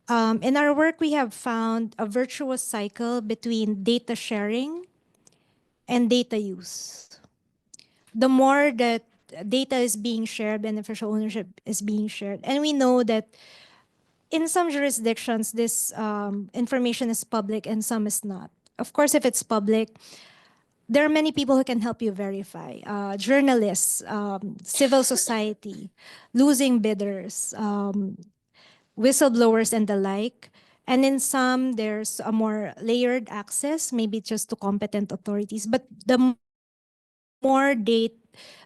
In our work, we have found a virtuous cycle between data sharing and data use. The more that data is being shared, beneficial ownership is being shared. And we know that in some jurisdictions, this information is public and some is not. Of course, if it's public, there are many people who can help you verify. Journalists, civil society, losing bidders, whistleblowers and the like. And in some, there's a more layered access, maybe just to competent authorities. But the more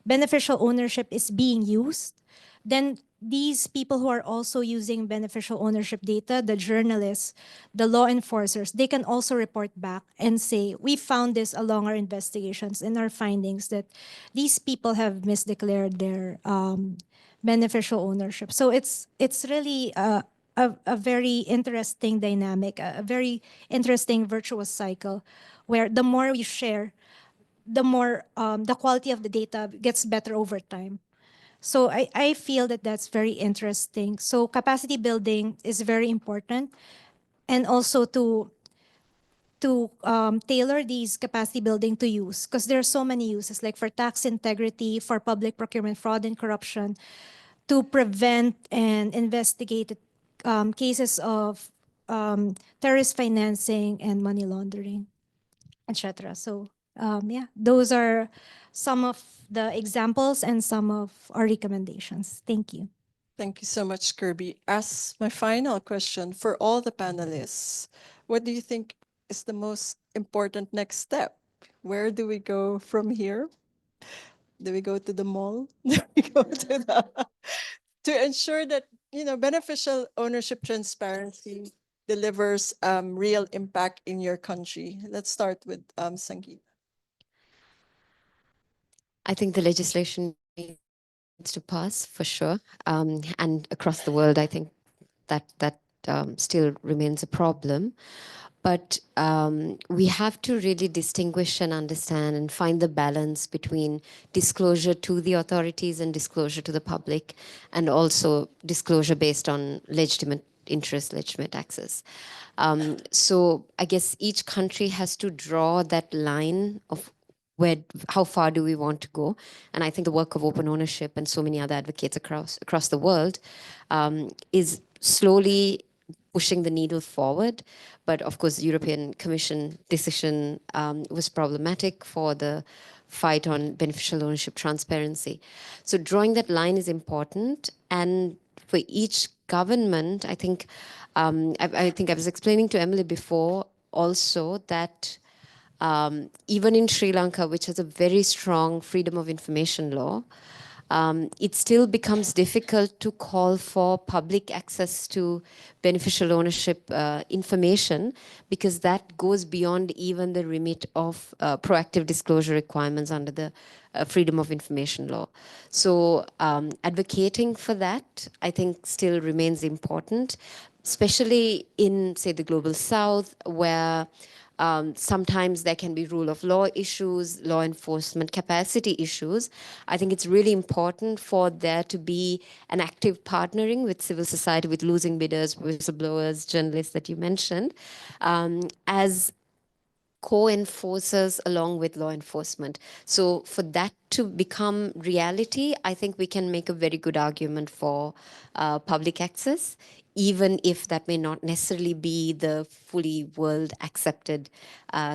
beneficial ownership is being used, then these people who are also using beneficial ownership data, the journalists, the law enforcers, they can also report back and say, we found this along our investigations and our findings that these people have misdeclared their beneficial ownership. So it's really a very interesting dynamic, a very interesting virtuous cycle where the more we share, the more the quality of the data gets better over time. So I feel that that's very interesting. So capacity building is very important, and also to tailor these capacity building to use, because there are so many uses, like for tax integrity, for public procurement fraud and corruption, to prevent and investigate cases of terrorist financing and money laundering, etc. So yeah, those are some of the examples and some of our recommendations. Thank you. Thank you so much, Kirby. As my final question for all the panelists, what do you think is the most important next step? Where do we go from here? Do we go to the mall? Do we go to ensure that, beneficial ownership transparency delivers real impact in your country? Let's start with Sangeeta. I think the legislation needs to pass for sure. And across the world, I think that still remains a problem. But we have to really distinguish and understand and find the balance between disclosure to the authorities and disclosure to the public, and also disclosure based on legitimate interest, legitimate access. So I guess each country has to draw that line of how far do we want to go. And I think the work of open ownership and so many other advocates across the world is slowly pushing the needle forward. But of course, the European Commission decision was problematic for the fight on beneficial ownership transparency. So drawing that line is important. And for each government, I think I was explaining to Emily before also that even in Sri Lanka, which has a very strong freedom of information law, it still becomes difficult to call for public access to beneficial ownership information, because that goes beyond even the remit of proactive disclosure requirements under the freedom of information law. So advocating for that, I think, still remains important, especially in, say, the Global South, where sometimes there can be rule of law issues, law enforcement capacity issues. I think it's really important for there to be an active partnering with civil society, with losing bidders, whistleblowers, journalists that you mentioned, as co-enforcers along with law enforcement. So for that to become reality, I think we can make a very good argument for public access, even if that may not necessarily be the fully world accepted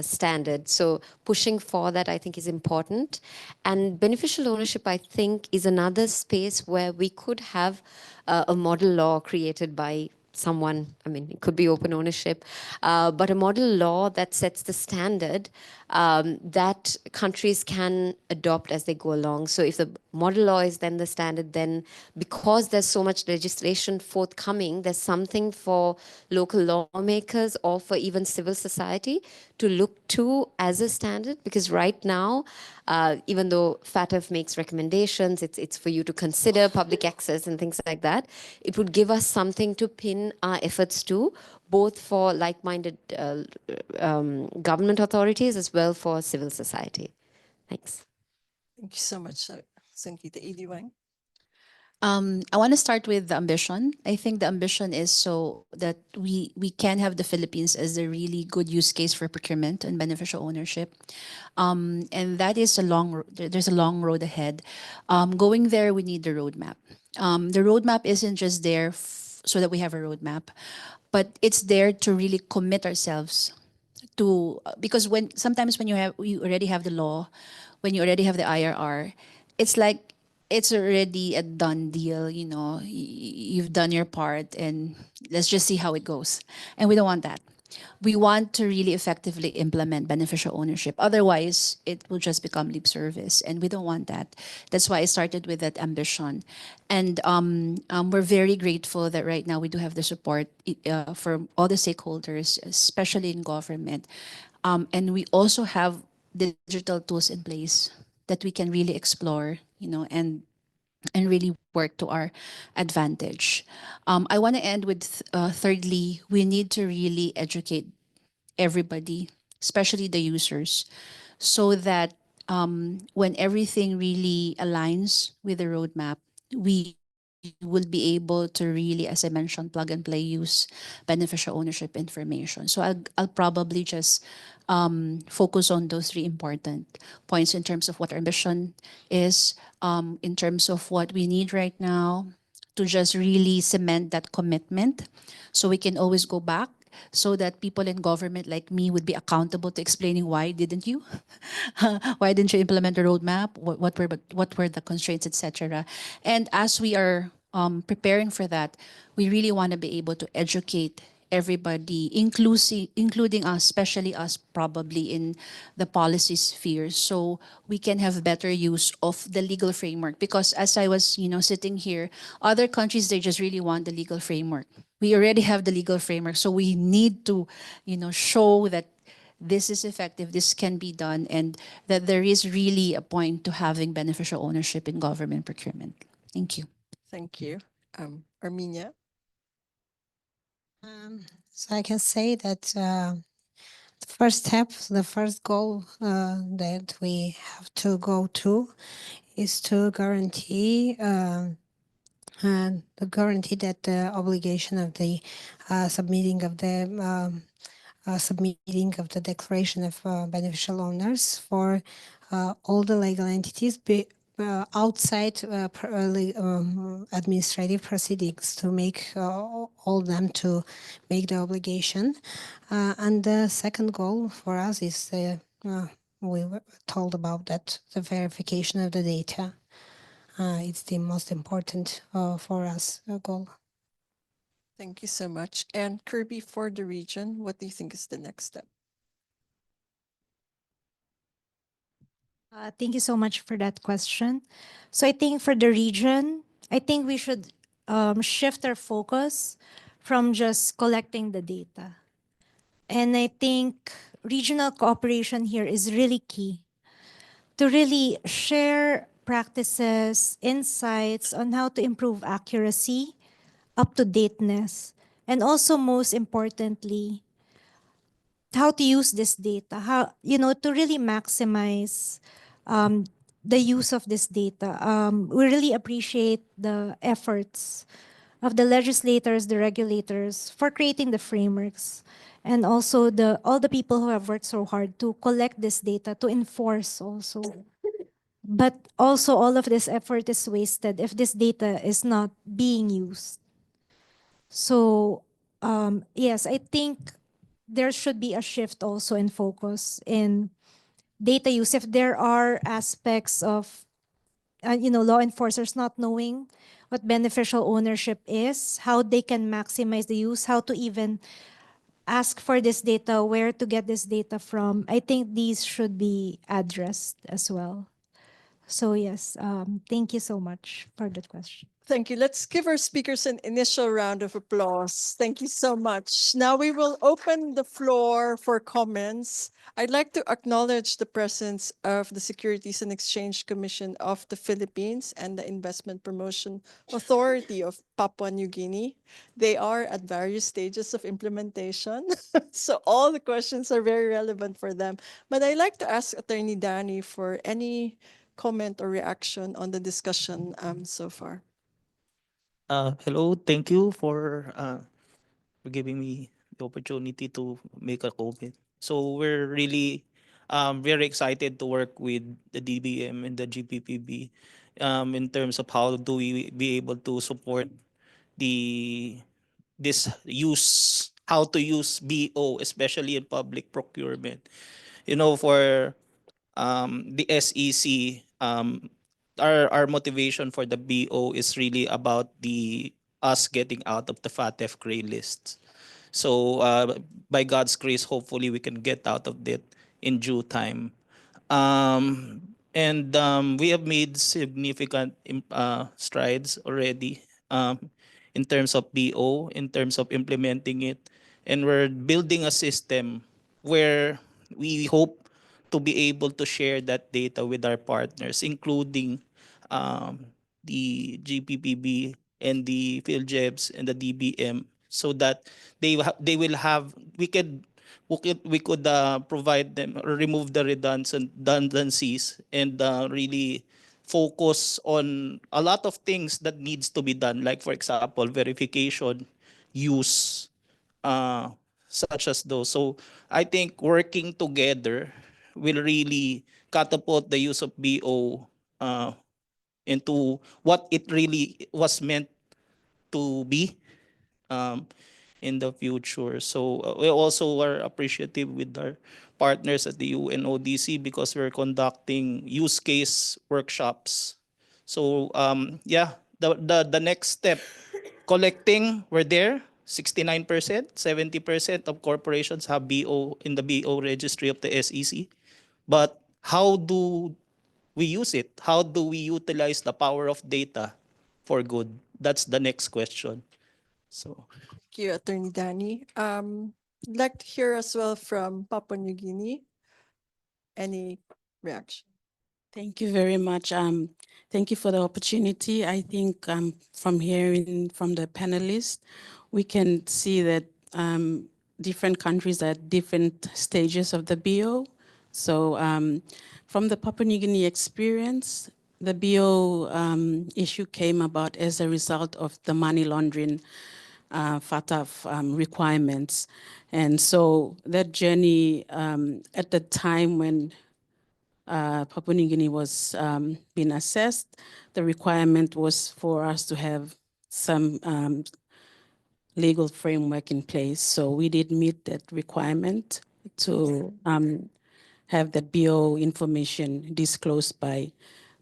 standard. So pushing for that, I think, is important. And beneficial ownership, I think, is another space where we could have a model law created by someone. I mean, it could be open ownership, but a model law that sets the standard that countries can adopt as they go along. So if the model law is then the standard, then because there's so much legislation forthcoming, there's something for local lawmakers or for even civil society to look to as a standard. Because right now, even though FATF makes recommendations, it's for you to consider public access and things like that, it would give us something to pin our efforts to, both for like-minded government authorities as well for civil society. Thanks. Thank you so much, Sankita. Ediwang. I want to start with the ambition. I think the ambition is so that we can have the Philippines as a really good use case for procurement and beneficial ownership, and that is a there's a long road ahead. Going there, we need the roadmap. The roadmap isn't just there so that we have a roadmap, but it's there to really commit ourselves to, because when sometimes when you already have the law, when you already have the IRR, it's like it's already a done deal. You know, you've done your part, and let's just see how it goes. And we don't want that. We want to really effectively implement beneficial ownership. Otherwise, it will just become lip service, and we don't want that. That's why I started with that ambition, and we're very grateful that right now we do have the support for all the stakeholders, especially in government, and we also have digital tools in place that we can really explore, you know, and really work to our advantage. I want to end with thirdly, we need to really educate everybody, especially the users, so that when everything really aligns with the roadmap, we will be able to really, as I mentioned, plug and play use beneficial ownership information. So I'll probably just focus on those three important points in terms of what our ambition is, in terms of what we need right now to just really cement that commitment so we can always go back, so that people in government like me would be accountable to explaining why didn't you? Why didn't you implement the roadmap? What were the constraints, etc. And as we are preparing for that, we really want to be able to educate everybody, including us, especially us probably in the policy sphere, so we can have better use of the legal framework. Because as I was, sitting here, other countries, they just really want the legal framework. We already have the legal framework, so we need to, show that this is effective, this can be done, and that there is really a point to having beneficial ownership in government procurement. Thank you. Thank you. Armenia. So I can say that the first step, the first goal that we have to go to is to guarantee that the obligation of the submitting of the declaration of beneficial owners for all the legal entities outside administrative proceedings, to make all them to make the obligation. And the second goal for us is we were told about that, the verification of the data. It's the most important for us goal. Thank you so much. And Kirby, for the region, what do you think is the next step? Thank you so much for that question. So I think for the region, I think we should shift our focus from just collecting the data. And I think regional cooperation here is really key to really share practices, insights on how to improve accuracy, up-to-dateness, and also most importantly, how to use this data, how, to really maximize the use of this data. We really appreciate the efforts of the legislators, the regulators for creating the frameworks. and also all the people who have worked so hard to collect this data, to enforce also. But also all of this effort is wasted if this data is not being used. So yes, I think there should be a shift also in focus in data use. If there are aspects of law enforcers not knowing what beneficial ownership is, how they can maximize the use, how to even ask for this data, where to get this data from, I think these should be addressed as well. So yes, thank you so much for that question. Thank you. Let's give our speakers an initial round of applause. Thank you so much. Now we will open the floor for comments. I'd like to acknowledge the presence of the Securities and Exchange Commission of the Philippines and the Investment Promotion Authority of Papua New Guinea. They are at various stages of implementation, so all the questions are very relevant for them. But I'd like to ask Attorney Danny for any comment or reaction on the discussion so far. Hello, thank you for giving me the opportunity to make a comment. So we're really very excited to work with the DBM and the GPPB in terms of how do we be able to support the this use how to use BO, especially in public procurement. You know, for the SEC, our motivation for the BO is really about the us getting out of the FATF gray list. So by God's grace, hopefully we can get out of it in due time. And we have made significant strides already in terms of BO, in terms of implementing it. And we're building a system where we hope to be able to share that data with our partners, including the GPPB and the PhilJebs and the DBM, so that they will have we could provide them or remove the redundancies and really focus on a lot of things that needs to be done, like for example verification, use, uh, such as those. So I think working together will really catapult the use of BO into what it really was meant to be um, in the future. So we also are appreciative with our partners at the UNODC because we're conducting use case workshops. So yeah, the next step, collecting, we're there. 69%, 70% of corporations have BO in the BO registry of the SEC. But how do we use it? How do we utilize the power of data for good? That's the next question. So Thank you, Attorney Danny. I'd like to hear as well from Papua New Guinea. Any reaction? Thank you very much. Thank you for the opportunity. I think from hearing from the panelists, we can see that different countries are at different stages of the BO. So from the Papua New Guinea experience, the BO issue came about as a result of the money laundering FATF requirements. And so that journey at the time when Papua New Guinea was being assessed, the requirement was for us to have some legal framework in place. So we did meet that requirement to have that BO information disclosed by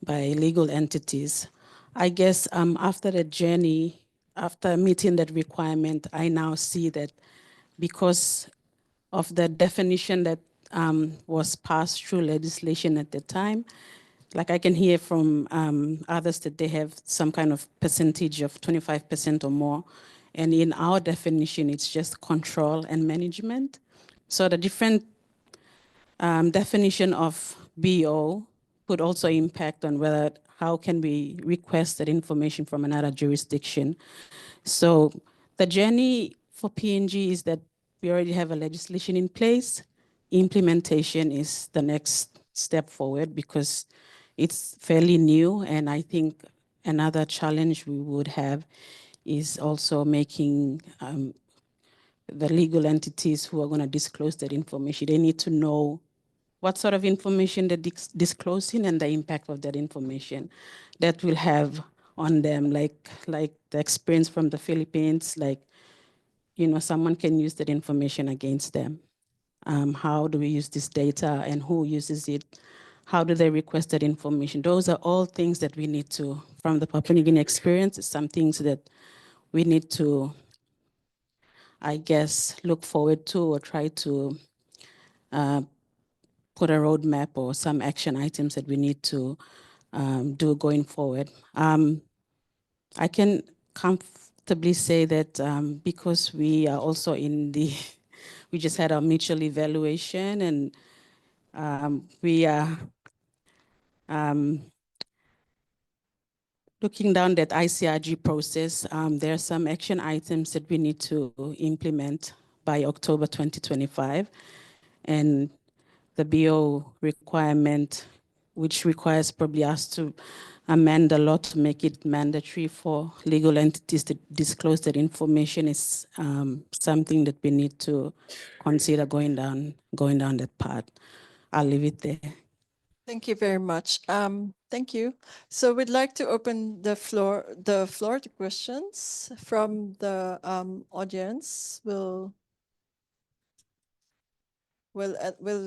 legal entities. I guess after the journey, after meeting that requirement, I now see that because of the definition that was passed through legislation at the time, like I can hear from others that they have some kind of percentage of 25% or more. And in our definition, it's just control and management. So the different definition of BO could also impact on whether how can we request that information from another jurisdiction. So the journey for PNG is that we already have a legislation in place. Implementation is the next step forward because it's fairly new. And I think another challenge we would have is also making the legal entities who are going to disclose that information. They need to know what sort of information they're disclosing and the impact of that information that will have on them, like the experience from the Philippines, like, you know, someone can use that information against them. How do we use this data and who uses it? How do they request that information? Those are all things that we need to, from the Papua New Guinea experience, some things that we need to, I guess, look forward to or try to put a roadmap or some action items that we need to do going forward. I can comfortably say that because we are also in the, we just had our mutual evaluation, and we are looking down that ICRG process. There are some action items that we need to implement by October 2025. And the BO requirement, which requires probably us to amend a lot to make it mandatory for legal entities to disclose that information, is something that we need to consider going down that path. I'll leave it there. Thank you very much. Thank you. So we'd like to open the floor to questions from the audience. We'll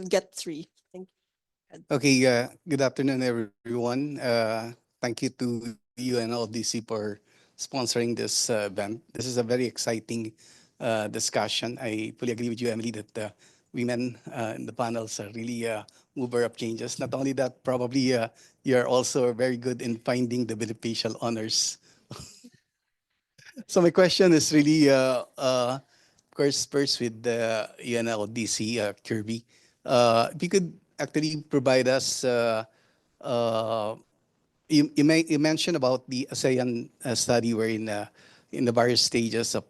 get 3. Thank you. Okay, good afternoon, everyone. Thank you to UNODC for sponsoring this event. This is a very exciting discussion. I fully agree with you, Emily, that women in the panels are really a mover of changes. Not only that, probably you're also very good in finding the beneficial owners. So my question is really, of course, first with the UNODC, Kirby. If you could actually provide us, you mentioned about the ASEAN study where in the various stages of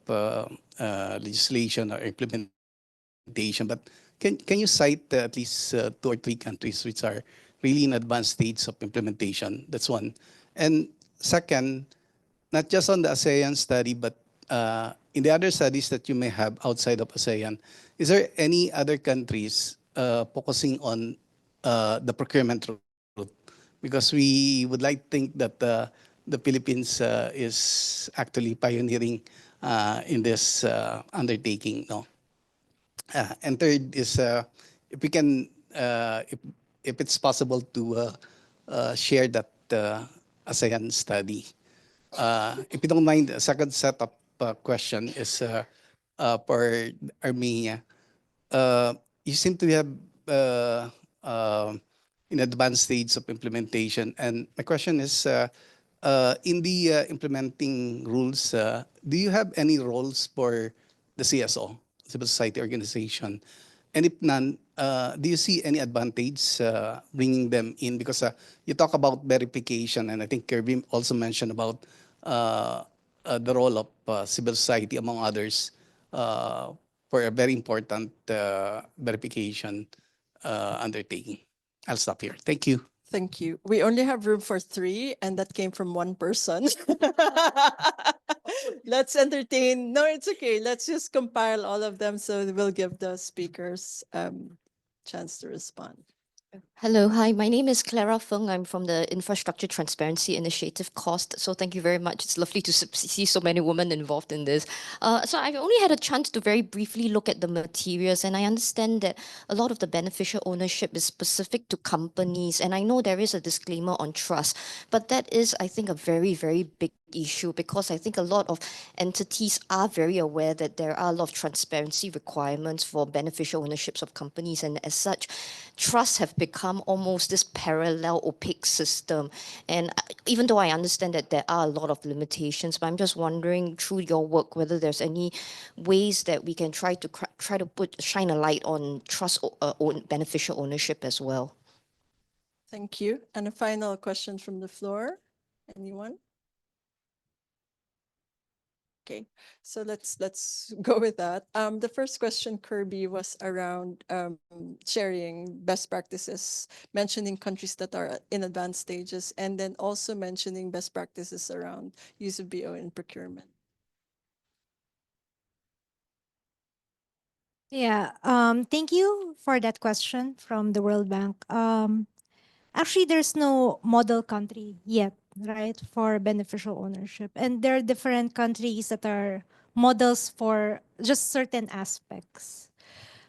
legislation or implementation, but can you cite at least 2 or 3 countries which are really in advanced states of implementation? That's one. And second, not just on the ASEAN study, but in the other studies that you may have outside of ASEAN, is there any other countries focusing on the procurement route? Because we would like to think that the Philippines is actually pioneering in this undertaking. No? And third is if we can, if it's possible to share that ASEAN study. If you don't mind, a second set of question is for Armenia. You seem to have in advanced stage of implementation, and my question is, in the implementing rules, do you have any roles for the CSO, civil society organization? And if none, do you see any advantage bringing them in? Because you talk about verification, and I think Kirby also mentioned about the role of civil society, among others, for a very important verification undertaking. I'll stop here. Thank you. Thank you. We only have room for 3, and that came from one person. Let's entertain. No, it's okay. Let's just compile all of them so we'll give the speakers chance to respond. Hello, hi. My name is Clara Feng. I'm from the Infrastructure Transparency Initiative COST. So thank you very much. It's lovely to see so many women involved in this. So I've only had a chance to very briefly look at the materials, and I understand that a lot of the beneficial ownership is specific to companies. And I know there is a disclaimer on trust, but that is, I think, a very, very big issue, because I think a lot of entities are very aware that there are a lot of transparency requirements for beneficial ownerships of companies, and as such, trusts have become almost this parallel opaque system. And even though I understand that there are a lot of limitations, but I'm just wondering through your work whether there's any ways that we can try to shine a light on trust beneficial ownership as well. Thank you. And a final question from the floor. Anyone? Okay, so let's go with that. The first question, Kirby, was around sharing best practices, mentioning countries that are in advanced stages, and then also mentioning best practices around use of BO in procurement. Yeah, thank you for that question from the World Bank. Actually, there's no model country yet, right, for beneficial ownership. And there are different countries that are models for just certain aspects.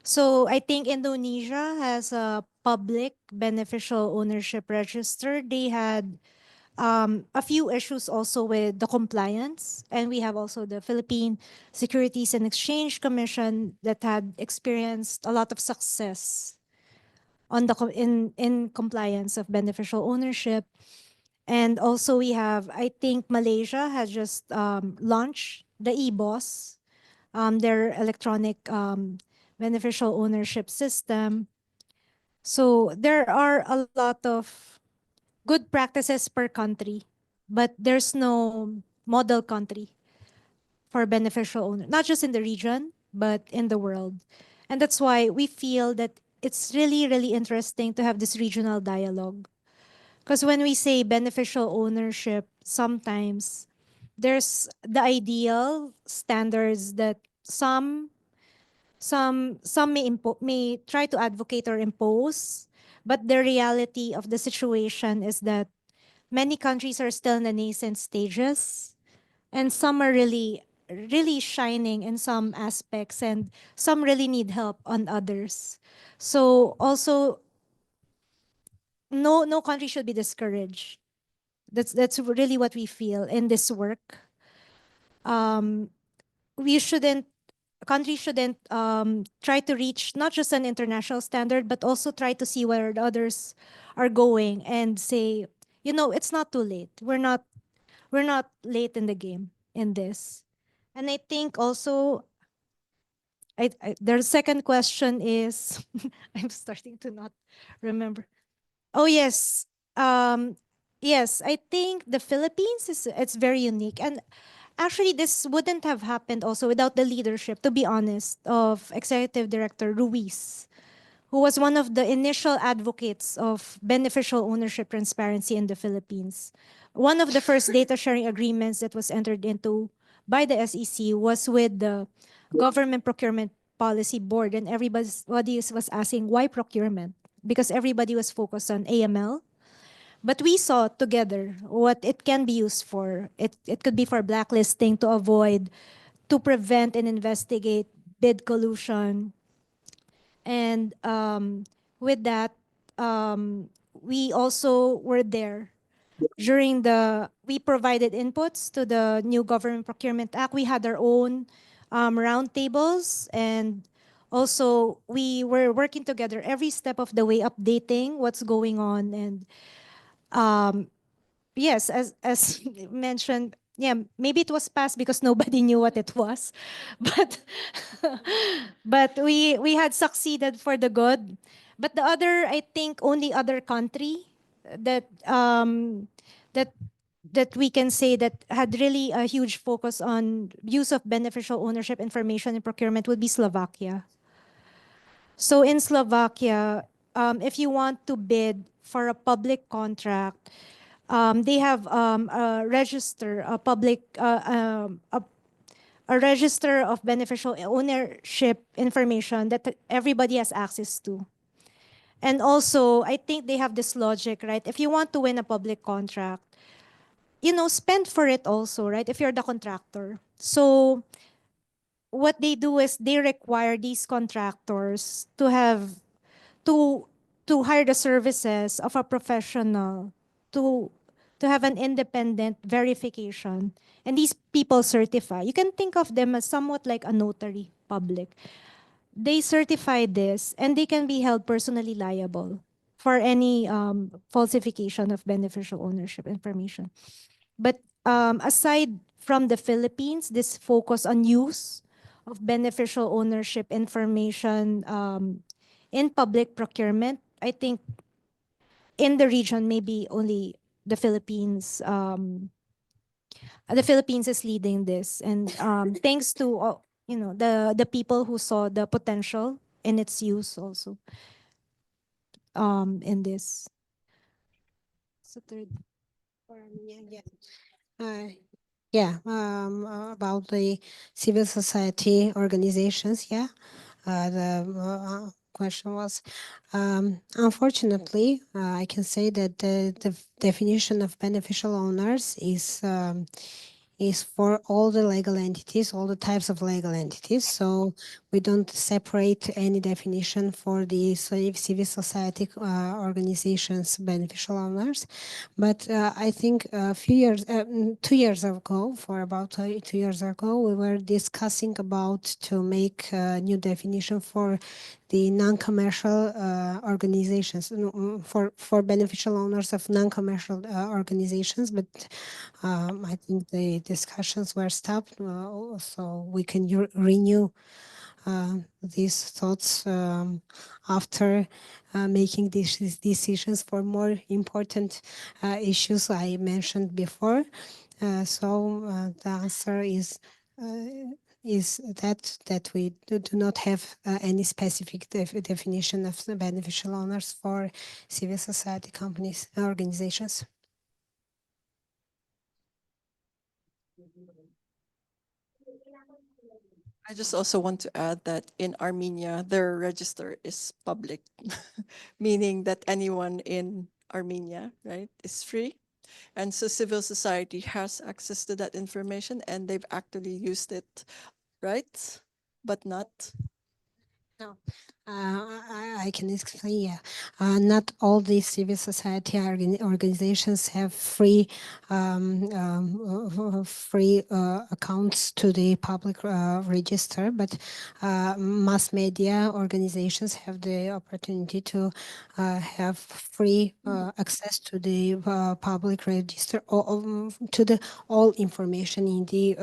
So I think Indonesia has a public beneficial ownership register. They had a few issues also with the compliance. And we have also the Philippine Securities and Exchange Commission that had experienced a lot of success on the in compliance of beneficial ownership. And also we have, I think Malaysia has just launched the EBOS, their electronic beneficial ownership system. So there are a lot of good practices per country, but there's no model country for beneficial owner, not just in the region, but in the world. And that's why we feel that it's really, really interesting to have this regional dialogue. Because when we say beneficial ownership, sometimes there's the ideal standards that some may try to advocate or impose, but the reality of the situation is that many countries are still in the nascent stages, and some are really, really shining in some aspects, and some really need help on others. So also, no country should be discouraged. That's really what we feel in this work. We shouldn't Countries shouldn't try to reach not just an international standard, but also try to see where the others are going and say, it's not too late. We're not late in the game in this. And I think also, their second question is, I'm starting to not remember. Oh yes, yes. I think the Philippines it's very unique, and actually this wouldn't have happened also without the leadership, to be honest, of Executive Director Ruiz, who was one of the initial advocates of beneficial ownership transparency in the Philippines. One of the first data sharing agreements that was entered into by the SEC was with the Government Procurement Policy Board, and everybody was asking why procurement, because everybody was focused on AML. But we saw together what it can be used for. It could be for blacklisting to avoid, to prevent and investigate bid collusion, and with that, we also were there during we provided inputs to the new Government Procurement Act. We had our own roundtables, and also we were working together every step of the way, updating what's going on. And yes, as mentioned, yeah, maybe it was passed because nobody knew what it was, but but we had succeeded for the good. But the other, I think, only other country that that that we can say that had really a huge focus on use of beneficial ownership information in procurement would be Slovakia. So in Slovakia, if you want to bid for a public contract, they have a register, a register of beneficial ownership information that everybody has access to. And also, I think they have this logic, right? If you want to win a public contract, spend for it also, right? If you're the contractor. So what they do is they require these contractors to have to to hire the services of a professional to to have an independent verification, and these people certify. You can think of them as somewhat like a notary public. They certify this, and they can be held personally liable for any falsification of beneficial ownership information. But aside from the Philippines, this focus on use of beneficial ownership information in public procurement, I think in the region, maybe only the Philippines. The Philippines is leading this, and thanks to the people who saw the potential in its use also in this. So third. Yeah. Yeah, about the civil society organizations. Yeah, the question was. Unfortunately, I can say that the definition of beneficial owners is for all the legal entities, all the types of legal entities. So we don't separate any definition for the civil society organizations, beneficial owners. But I think a few years, 2 years ago, for about 2 years ago, we were discussing about to make a new definition for the non-commercial organizations, for beneficial owners of non-commercial organizations, but I think the discussions were stopped, so we can renew these thoughts after making these decisions for more important issues I mentioned before. So the answer is that we do not have any specific definition of the beneficial owners for civil society companies organizations. I just also want to add that in Armenia, their register is public, meaning that anyone in Armenia, right, is free. And so civil society has access to that information and they've actually used it, right? But not. No, I can explain. Yeah, not all the civil society organizations have free accounts to the public register, but mass media organizations have the opportunity to have free access to the public register, or to the all information in the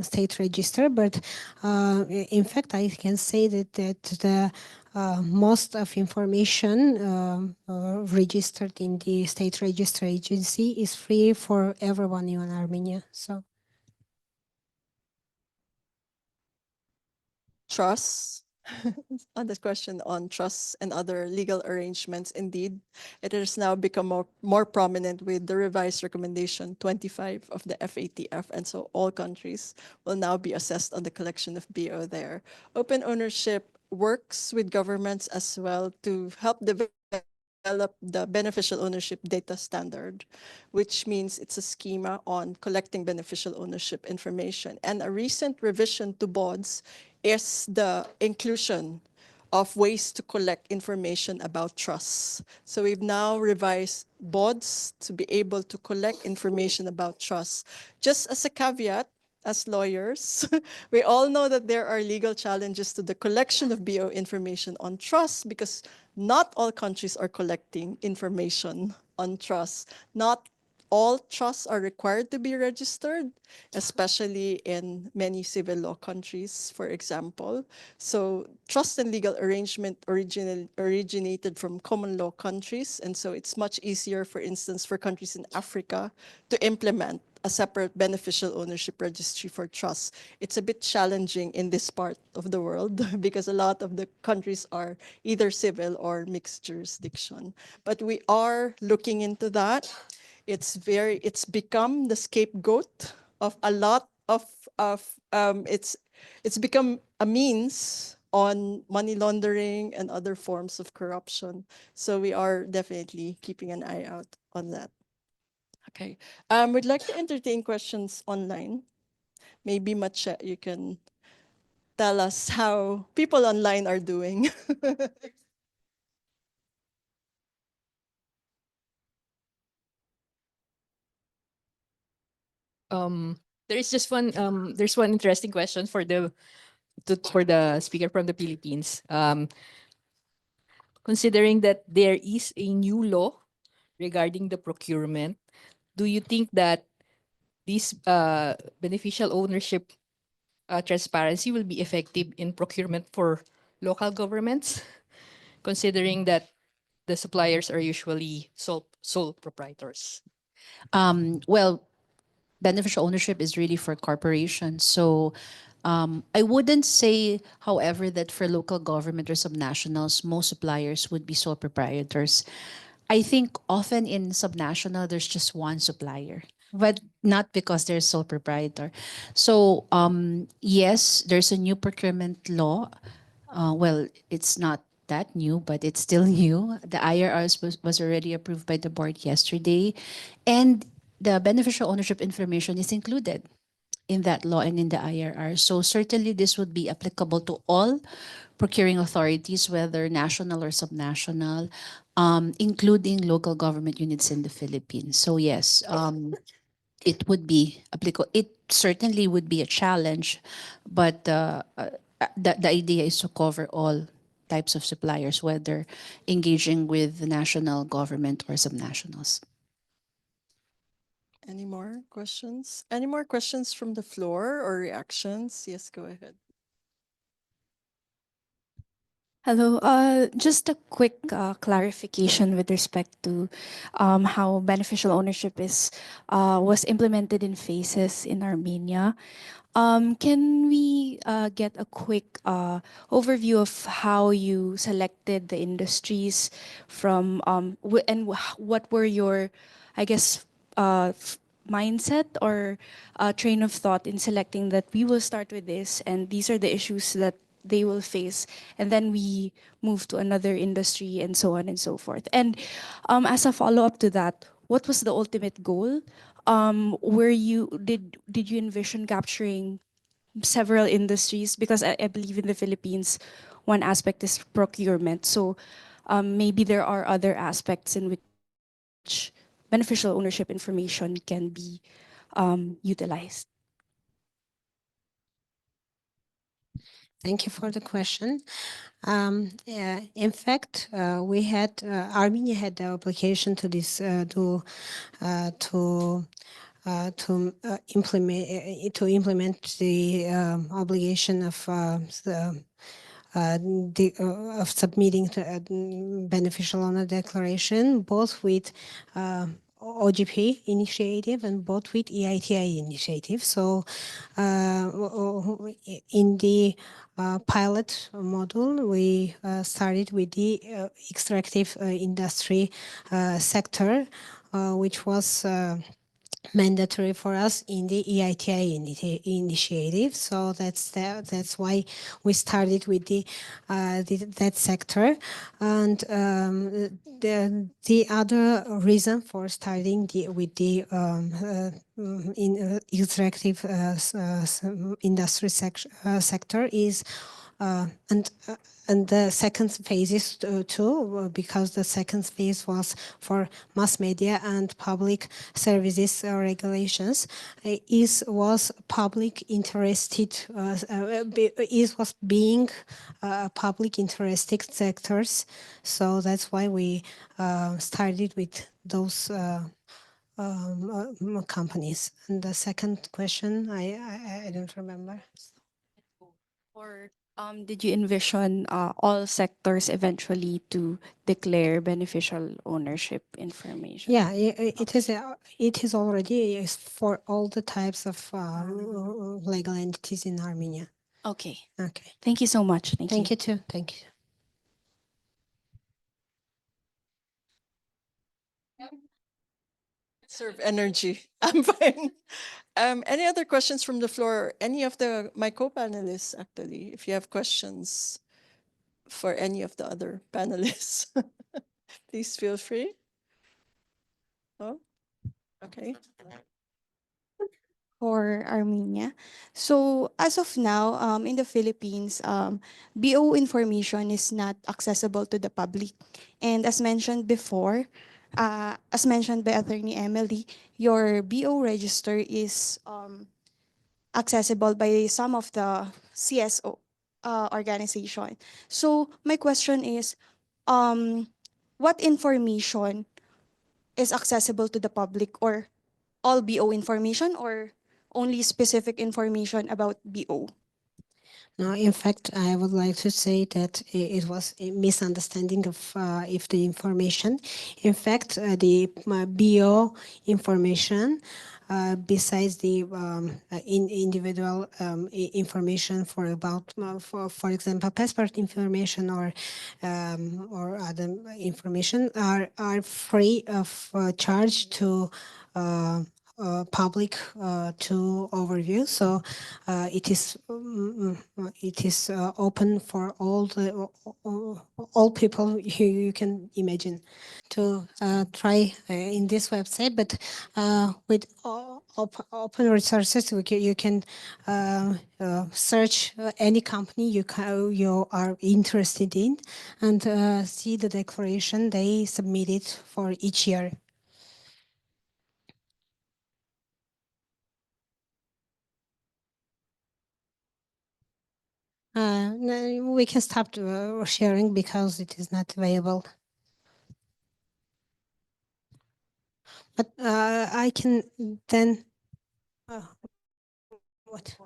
state register. But in fact, I can say that the most of information registered in the state register agency is free for everyone in Armenia. So Trust. On this question on trusts and other legal arrangements, indeed, it has now become more prominent with the revised recommendation 25 of the FATF. And so all countries will now be assessed on the collection of BO there. Open ownership works with governments as well to help develop the beneficial ownership data standard, which means it's a schema on collecting beneficial ownership information. And a recent revision to BODs is the inclusion of ways to collect information about trusts. So we've now revised BODs to be able to collect information about trusts. Just as a caveat, as lawyers, we all know that there are legal challenges to the collection of BO information on trusts because not all countries are collecting information on trusts. Not all trusts are required to be registered, especially in many civil law countries, for example. So trust and legal arrangement originated from common law countries. And so it's much easier, for instance, for countries in Africa to implement a separate beneficial ownership registry for trusts. It's a bit challenging in this part of the world because a lot of the countries are either civil or mixed jurisdiction. But we are looking into that. It's become the scapegoat of a lot of it's become a means on money laundering and other forms of corruption. So we are definitely keeping an eye out on that. Okay, we'd like to entertain questions online. Maybe Mache, you can tell us how people online are doing. There is just one there's one interesting question for the speaker from the Philippines. Considering that there is a new law regarding the procurement, do you think that this beneficial ownership transparency will be effective in procurement for local governments, considering that the suppliers are usually sole proprietors? Well, beneficial ownership is really for corporations. So I wouldn't say, however, that for local government or subnationals, most suppliers would be sole proprietors. I think often in subnational, there's just one supplier, but not because they're sole proprietor. So yes, there's a new procurement law Well, it's not that new, but it's still new. The IRRs was already approved by the board yesterday, and the beneficial ownership information is included in that law and in the IRR. So certainly this would be applicable to all procuring authorities, whether national or subnational, including local government units in the Philippines. So yes, it would be applicable. It certainly would be a challenge, but the idea is to cover all types of suppliers, whether engaging with the national government or subnationals. Any more questions? Any more questions from the floor or reactions? Yes, go ahead. Hello. Just a quick clarification with respect to how beneficial ownership was implemented in phases in Armenia. Can we get a quick overview of how you selected the industries from what were your, I guess, mindset or train of thought in selecting that we will start with this and these are the issues that they will face, and then we move to another industry and so on and so forth. And as a follow-up to that, what was the ultimate goal? Did you envision capturing several industries? Because I believe in the Philippines, one aspect is procurement. So maybe there are other aspects in which beneficial ownership information can be utilized. Thank you for the question. Yeah, in fact, we had Armenia had the application to this to implement the obligation of of submitting to beneficial owner declaration, both with OGP initiative and both with EITI initiative. So in the pilot model, we started with the extractive industry sector, which was mandatory for us in the EITI initiative. So that's why we started with that sector. And the other reason for starting with the extractive industry sector is and the second phase is too, because the second phase was for mass media and public services regulations. Was public interested, was being public interested sectors. So that's why we started with those companies. And the second question, I don't remember. Or did you envision all sectors eventually to declare beneficial ownership information? Yeah, it is already for all the types of legal entities in Armenia. Okay. Okay. Thank you so much. Thank you too. Thank you. Conserve energy. I'm fine. Any other questions from the floor? Any of my co-panelists, actually, if you have questions for any of the other panelists, please feel free. Oh, okay. For Armenia. So as of now, in the Philippines, BO information is not accessible to the public. And as mentioned before, as mentioned by Attorney Emily, your BO register is accessible by some of the CSO organization. So my question is, what information is accessible to the public, or all BO information, or only specific information about BO? No, in fact, I would like to say that it was a misunderstanding of if the information. In fact, the BO information, besides the individual information for about, for example, passport information or other information, are free of charge to public to overview. So it is open for all people you can imagine to try in this website. But with open resources, you can search any company you are interested in and see the declaration they submitted for each year. No, we can stop sharing because it is not available. But I can then. What?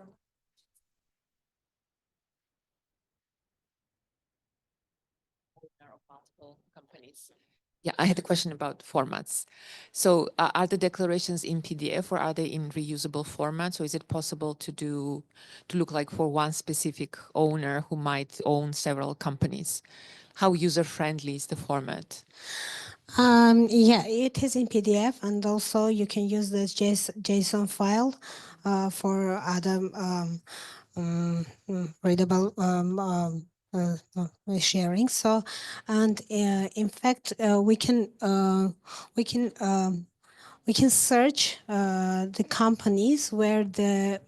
Yeah, I had a question about formats. So are the declarations in PDF or are they in reusable format? So is it possible to look like for one specific owner who might own several companies? How user-friendly is the format? Yeah, it is in PDF, and also you can use the JSON file for other readable sharing. So, and in fact, we can we can search the companies where the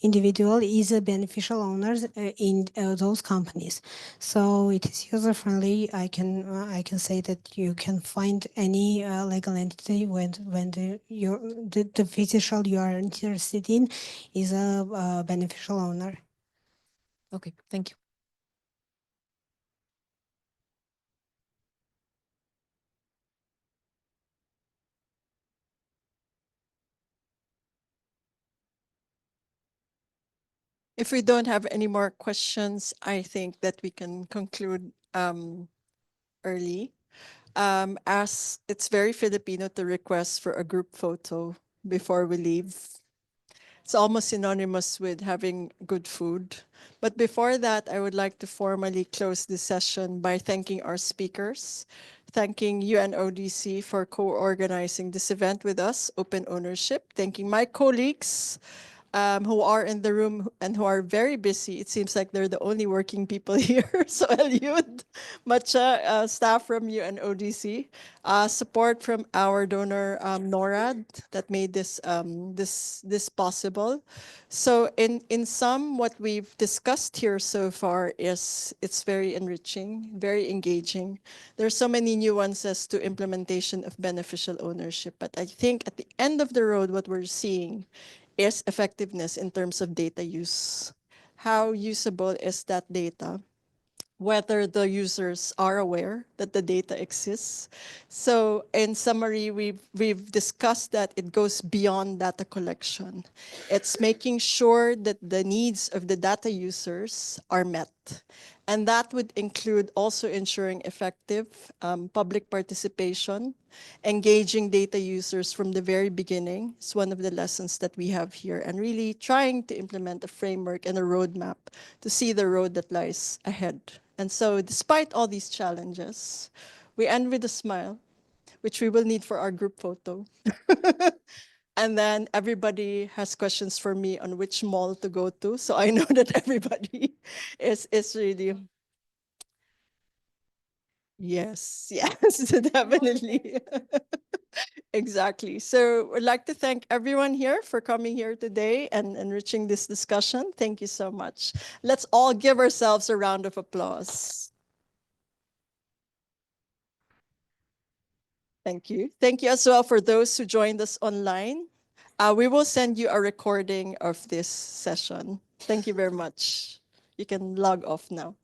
individual is a beneficial owner in those companies. So it is user friendly. I can say that you can find any legal entity when the beneficial you are interested in is a beneficial owner. Okay, thank you. If we don't have any more questions, I think that we can conclude early. As it's very Filipino to request for a group photo before we leave. It's almost synonymous with having good food. But before that, I would like to formally close this session by thanking our speakers, thanking UNODC for co-organizing this event with us, Open Ownership, thanking my colleagues, who are in the room and who are very busy. It seems like they're the only working people here. So Eliud, Matcha, staff from UNODC, support from our donor NORAD that made this possible. So in sum, what we've discussed here so far is it's very enriching, very engaging. There's so many nuances to implementation of beneficial ownership. But I think at the end of the road, what we're seeing is effectiveness in terms of data use. How usable is that data? Whether the users are aware that the data exists. So in summary, we've discussed that it goes beyond data collection. It's making sure that the needs of the data users are met. And that would include also ensuring effective public participation, engaging data users from the very beginning. It's one of the lessons that we have here, and really trying to implement a framework and a roadmap to see the road that lies ahead. And so despite all these challenges, we end with a smile, which we will need for our group photo. And then everybody has questions for me on which mall to go to. So I know that everybody is really, yes, yes, definitely. Exactly. So I'd like to thank everyone here for coming here today and enriching this discussion. Thank you so much. Let's all give ourselves a round of applause. Thank you. Thank you as well for those who joined us online. We will send you a recording of this session. Thank you very much. You can log off now.